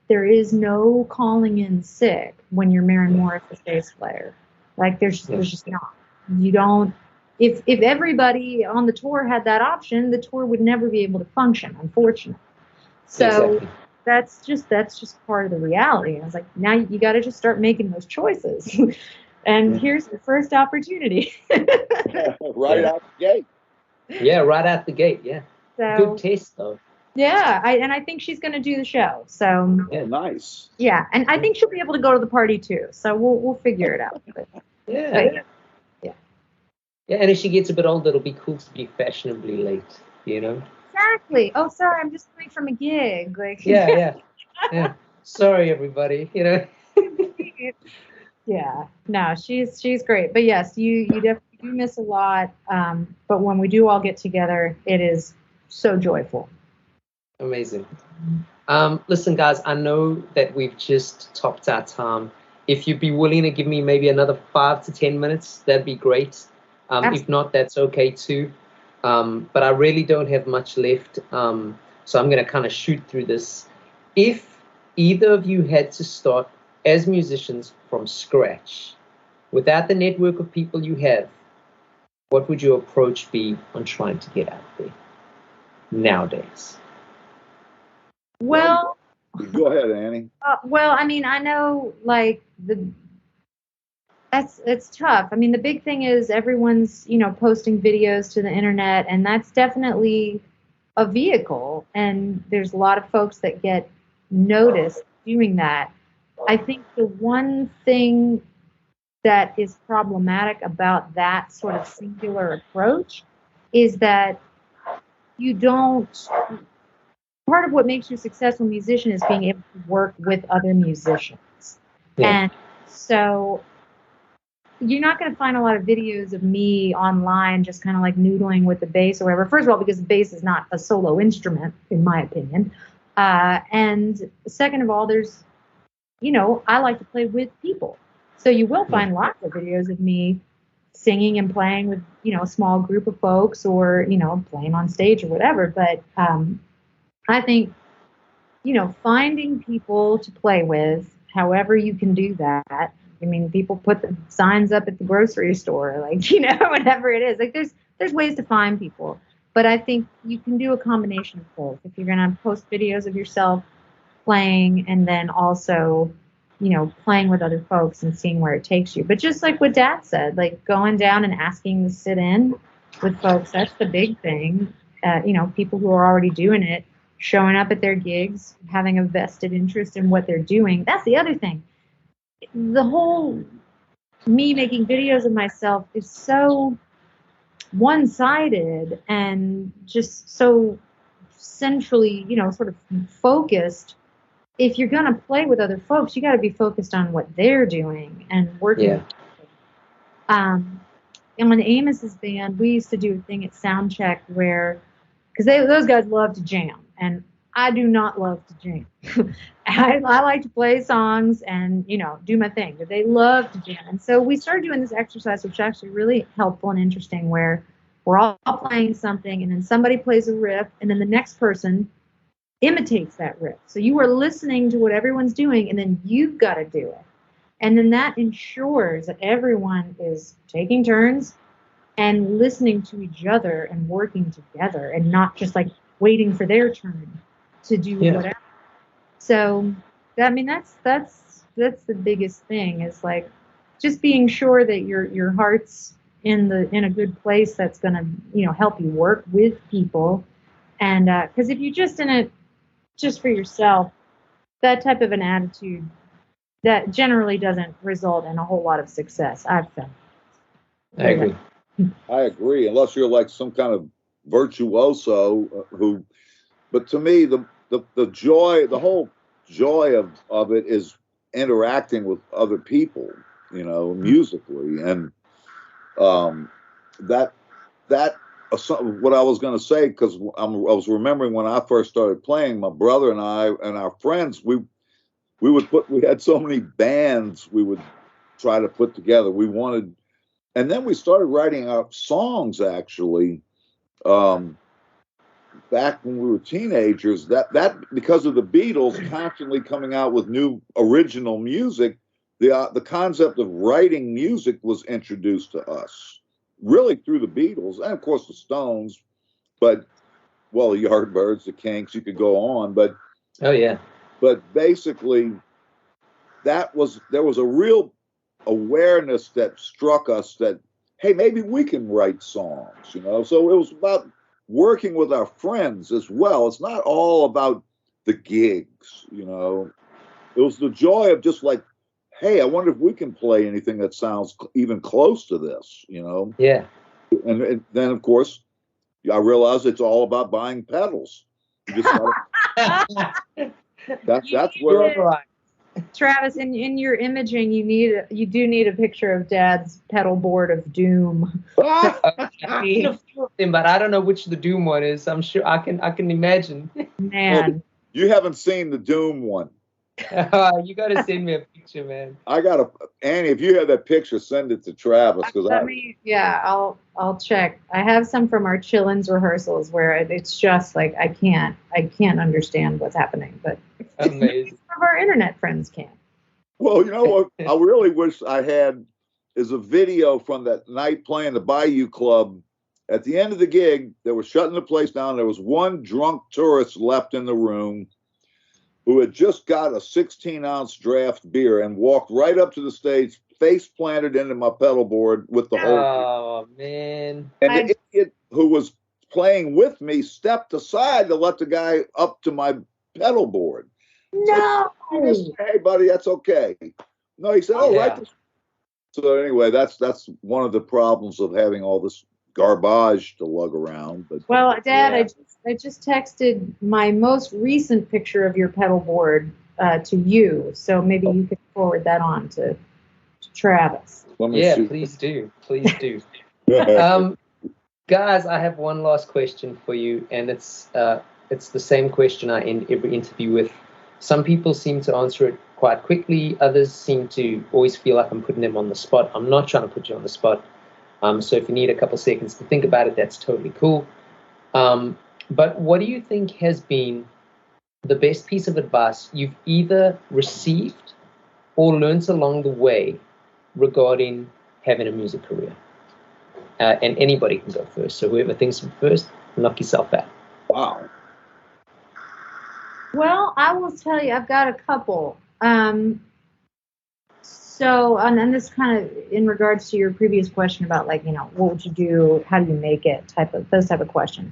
Speaker 3: there is no calling in sick when you're Maren Morris, the bass player. Like there's just not. You don't. If everybody on the tour had that option, the tour would never be able to function, unfortunately. So that's just part of the reality. I was like, now you got to just start making those choices. And here's the first opportunity.
Speaker 2: Right out the gate.
Speaker 4: Yeah, right out the gate. Yeah.
Speaker 3: So,
Speaker 4: good taste, though.
Speaker 3: Yeah, I think she's going to do the show. So
Speaker 2: nice.
Speaker 3: Yeah, and I think she'll be able to go to the party too. So we'll figure it out.
Speaker 4: Yeah. Yeah, and if she gets a bit older, it'll be cool to be fashionably late.
Speaker 3: Exactly. Oh, sorry, I'm just coming from a gig. Like.
Speaker 4: Yeah. Sorry, everybody.
Speaker 3: Yeah. No, she's great. But yes, you definitely do miss a lot. But when we do all get together, it is so joyful.
Speaker 4: Amazing. Listen, guys, I know that we've just topped our time. If you'd be willing to give me maybe another 5 to 10 minutes, that'd be great. If not, that's okay too. But I really don't have much left. So I'm going to kind of shoot through this. If either of you had to start as musicians from scratch, without the network of people you have, what would your approach be on trying to get out there nowadays?
Speaker 3: Well,
Speaker 2: go ahead, Annie.
Speaker 3: I mean, I know like it's tough. I mean, the big thing is everyone's, posting videos to the internet, and that's definitely a vehicle. And there's a lot of folks that get noticed doing that. I think the one thing that is problematic about that sort of singular approach is that part of what makes you a successful musician is being able to work with other musicians. Yeah. And so you're not going to find a lot of videos of me online just kind of like noodling with the bass or whatever. First of all, because the bass is not a solo instrument, in my opinion. And second of all, there's, I like to play with people. So you will find lots of videos of me singing and playing with, a small group of folks or, playing on stage or whatever. But I think, finding people to play with, however you can do that, I mean, people put the signs up at the grocery store, like, you know, whatever it is. Like there's ways to find people. But I think you can do a combination of both. If you're going to post videos of yourself playing and then also, you know, playing with other folks and seeing where it takes you. But just like what Dad said, like going down and asking to sit in with folks, that's the big thing. You know, people who are already doing it, showing up at their gigs, having a vested interest in what they're doing. That's the other thing. The whole me making videos of myself is so one-sided and just so centrally, you know, sort of focused. If you're going to play with other folks, you got to be focused on what they're doing and working.
Speaker 4: Yeah.
Speaker 3: And when Amos's band, we used to do a thing at Soundcheck where, because those guys love to jam, and I do not love to jam. I like to play songs and, you know, do my thing, but they love to jam. And so we started doing this exercise, which is actually really helpful and interesting, where we're all playing something, and then somebody plays a riff, and then the next person imitates that riff. So you are listening to what everyone's doing, and then you've got to do it. And then that ensures that everyone is taking turns and listening to each other and working together, and not just like waiting for their turn to do whatever. So, I mean, that's the biggest thing, is like just being sure that your heart's in a good place that's going to, you know, help you work with people. And because if you're just in it just for yourself, that type of an attitude, that generally doesn't result in a whole lot of success, I've found.
Speaker 4: I agree.
Speaker 2: I agree, unless you're like some kind of virtuoso who, but to me, the joy, the whole joy of it is interacting with other people, you know, musically. And that what I was going to say, because I was remembering when I first started playing, my brother and I and our friends, we had so many bands we would try to put together. And then we started writing our songs, actually, back when we were teenagers. That because of the Beatles constantly coming out with new original music, the concept of writing music was introduced to us, really through the Beatles, and of course the Stones, but, well, the Yardbirds, the Kinks, you could go on, but
Speaker 4: oh yeah,
Speaker 2: but basically there was a real awareness that struck us that, hey, maybe we can write songs, you know. So it was about working with our friends as well. It's not all about the gigs, you know. It was the joy of just like, hey, I wonder if we can play anything that sounds even close to this, you know.
Speaker 4: Yeah.
Speaker 2: And then, of course, I realized it's all about buying pedals. You just that's where.
Speaker 4: Right.
Speaker 3: Travis, in your imaging, you do need a picture of Dad's pedal board of doom.
Speaker 4: I've seen a few of them, but I don't know which the Doom one is. I'm sure I can imagine.
Speaker 3: Man,
Speaker 2: well, you haven't seen the Doom one.
Speaker 4: You got to send me a picture, man.
Speaker 2: Annie, if you have that picture, send it to Travis, because
Speaker 3: I'll check. I have some from our Chillins rehearsals where it's just like I can't understand what's happening, but
Speaker 4: amazing.
Speaker 3: Some of our internet friends can.
Speaker 2: Well, you know what I really wish I had is a video from that night playing the Bayou Club. At the end of the gig, they were shutting the place down. There was one drunk tourist left in the room who had just got a 16-ounce draft beer and walked right up to the stage, face planted into my pedal board with the whole.
Speaker 4: Oh, man.
Speaker 2: And the idiot who was playing with me stepped aside to let the guy up to my pedal board.
Speaker 3: No.
Speaker 2: So, hey, buddy, that's okay. No, he said, oh, right. So anyway, that's one of the problems of having all this garbage to lug around. But
Speaker 3: well, Dad, I just texted my most recent picture of your pedal board to you, so maybe you could forward that on to Travis.
Speaker 4: Yeah, please do. Guys, I have one last question for you, and it's the same question I end every interview with. Some people seem to answer it quite quickly. Others seem to always feel like I'm putting them on the spot. I'm not trying to put you on the spot. So if you need a couple seconds to think about it, that's totally cool. But what do you think has been the best piece of advice you've either received or learnt along the way regarding having a music career? And anybody can go first. So whoever thinks of first, knock yourself out.
Speaker 2: Wow.
Speaker 3: Well, I will tell you, I've got a couple. So, and this kind of in regards to your previous question about, like, what would you do? How do you make it? Those type of questions.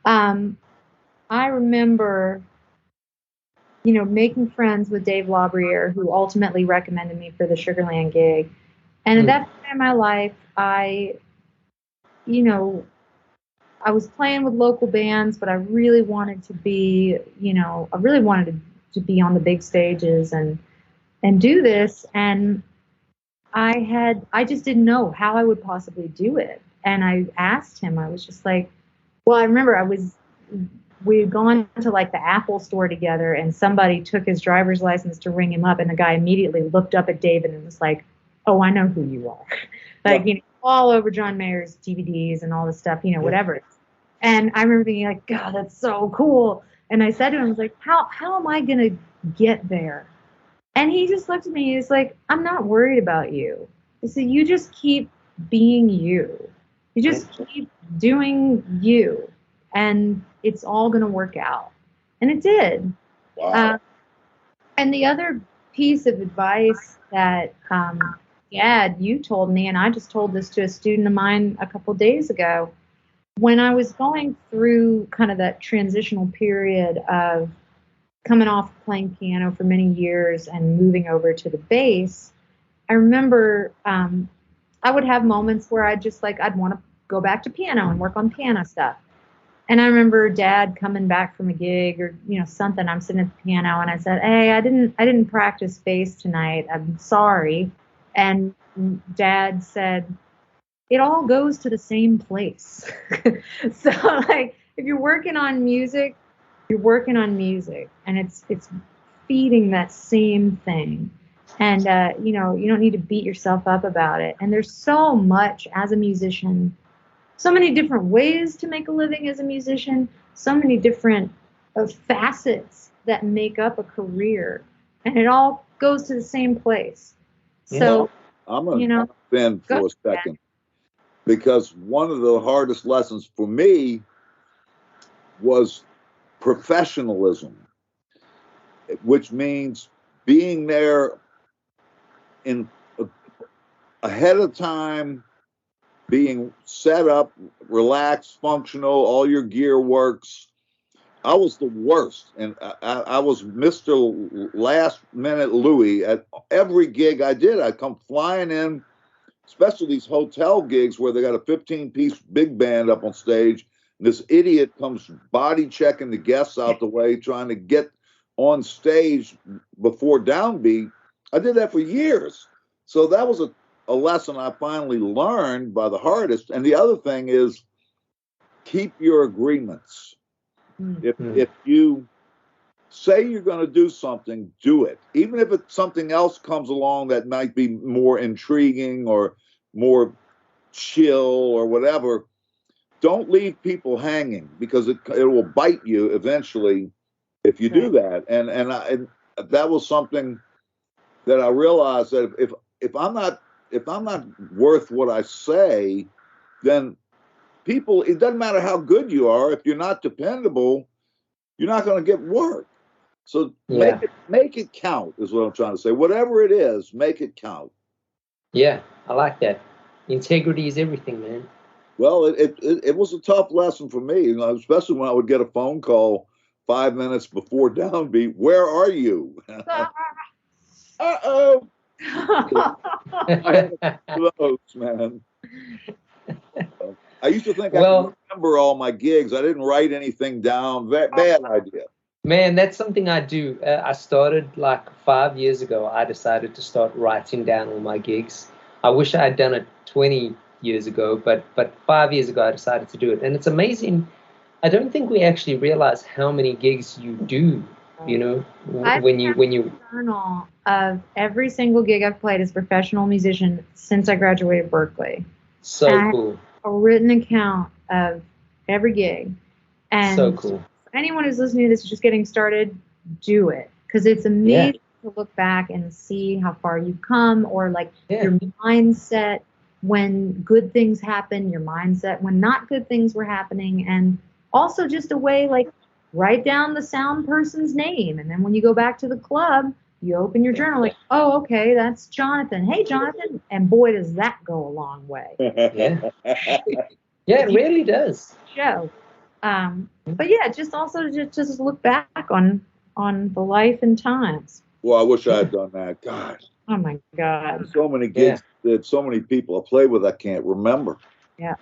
Speaker 3: I remember, making friends with Dave Labriere, who ultimately recommended me for the Sugarland gig. And at that point in my life, I was playing with local bands, but I really wanted to be, to be on the big stages and do this. And I just didn't know how I would possibly do it. And I asked him, I was just like, well, I remember we had gone to like the Apple store together, and somebody took his driver's license to ring him up. And the guy immediately looked up at David and was like, oh, I know who you are. Like, all over John Mayer's DVDs and all this stuff, whatever. And I remember thinking, like, God, that's so cool. And I said to him, I was like, how am I going to get there? And he just looked at me. He's like, I'm not worried about you. He said, you just keep being you. You just keep doing you. And it's all going to work out. And it did.
Speaker 2: Wow.
Speaker 3: And the other piece of advice that Dad, you told me, and I just told this to a student of mine a couple days ago, when I was going through kind of that transitional period of coming off playing piano for many years and moving over to the bass, I remember I would have moments where I'd want to go back to piano and work on piano stuff. And I remember Dad coming back from a gig or, something. I'm sitting at the piano and I said, hey, I didn't practice bass tonight. I'm sorry. And Dad said, it all goes to the same place. So, like, if you're working on music, you're working on music, and it's feeding that same thing. And, you don't need to beat yourself up about it. And there's so much as a musician, so many different ways to make a living as a musician, so many different facets that make up a career, and it all goes to the same place. So,
Speaker 2: I'm going to bend for a second, because one of the hardest lessons for me was professionalism, which means being there ahead of time, being set up, relaxed, functional, all your gear works. I was the worst, and I was Mr. Last Minute Louie at every gig I did. I'd come flying in, especially these hotel gigs where they got a 15-piece big band up on stage. And this idiot comes body checking the guests out the way, trying to get on stage before downbeat. I did that for years. So that was a lesson I finally learned by the hardest. And the other thing is, keep your agreements. If you say you're going to do something, do it. Even if something else comes along that might be more intriguing or more chill or whatever, don't leave people hanging, because it will bite you eventually if you do that. And that was something that I realized, that if I'm not worth what I say, then people, it doesn't matter how good you are, if you're not dependable, you're not going to get work. So make it count is what I'm trying to say. Whatever it is, make it count.
Speaker 4: Yeah, I like that. Integrity is everything, man.
Speaker 2: Well, it was a tough lesson for me, especially when I would get a phone call 5 minutes before downbeat. Where are you? Uh-oh. I had close, man. I used to think I could remember all my gigs. I didn't write anything down. Bad idea.
Speaker 4: Man, that's something I do. I started like 5 years ago. I decided to start writing down all my gigs. I wish I had done it 20 years ago, but 5 years ago I decided to do it. And it's amazing. I don't think we actually realize how many gigs you do, when you
Speaker 3: journal of every single gig I've played as a professional musician since I graduated Berkeley.
Speaker 4: So cool.
Speaker 3: A written account of every gig. And
Speaker 4: so cool.
Speaker 3: For anyone who's listening to this is just getting started, do it, because it's amazing to look back and see how far you've come, or like
Speaker 4: Yeah.
Speaker 3: your mindset when good things happen, your mindset when not good things were happening, and also just a way like write down the sound person's name, and then when you go back to the club, you open your journal like, oh, okay, that's Jonathan. Hey, Jonathan, and boy, does that go a long way.
Speaker 4: Yeah. Yeah, it really does.
Speaker 3: Show. But yeah, just also just look back on the life and times.
Speaker 2: Well, I wish I had done that. God,
Speaker 3: Oh my God.
Speaker 2: so many gigs that so many people I played with I can't remember.
Speaker 3: Yeah.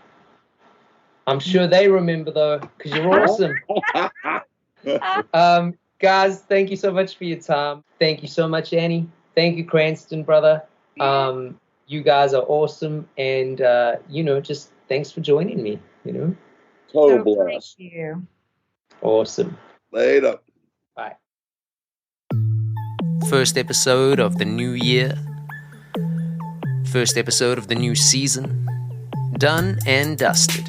Speaker 4: I'm sure they remember though, because you're awesome. Guys, thank you so much for your time. Thank you so much, Annie. Thank you, Cranston, brother. You guys are awesome, and just thanks for joining me.
Speaker 2: Total
Speaker 3: So
Speaker 2: blast.
Speaker 3: Thank you.
Speaker 4: Awesome.
Speaker 2: Later.
Speaker 4: Bye.
Speaker 1: First episode of the new year. First episode of the new season. Done and dusted.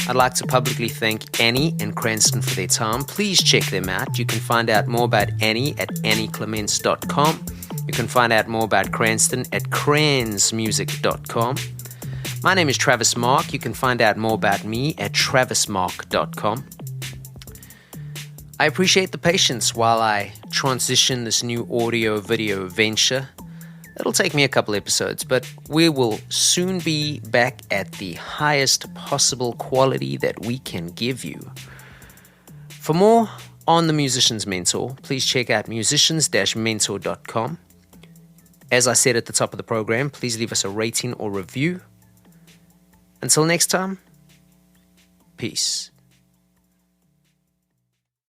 Speaker 1: I'd like to publicly thank Annie and Cranston for their time. Please check them out. You can find out more about Annie at annieclements.com. You can find out more about Cranston at cransmusic.com. My name is Travis Mark. You can find out more about me at travismark.com. I appreciate the patience while I transition this new audio-video venture. It'll take me a couple episodes, but we will soon be back at the highest possible quality that we can give you. For more on the Musician's Mentor, please check out musicians-mentor.com. As I said at the top of the program, please leave us a rating or review. Until next time, peace.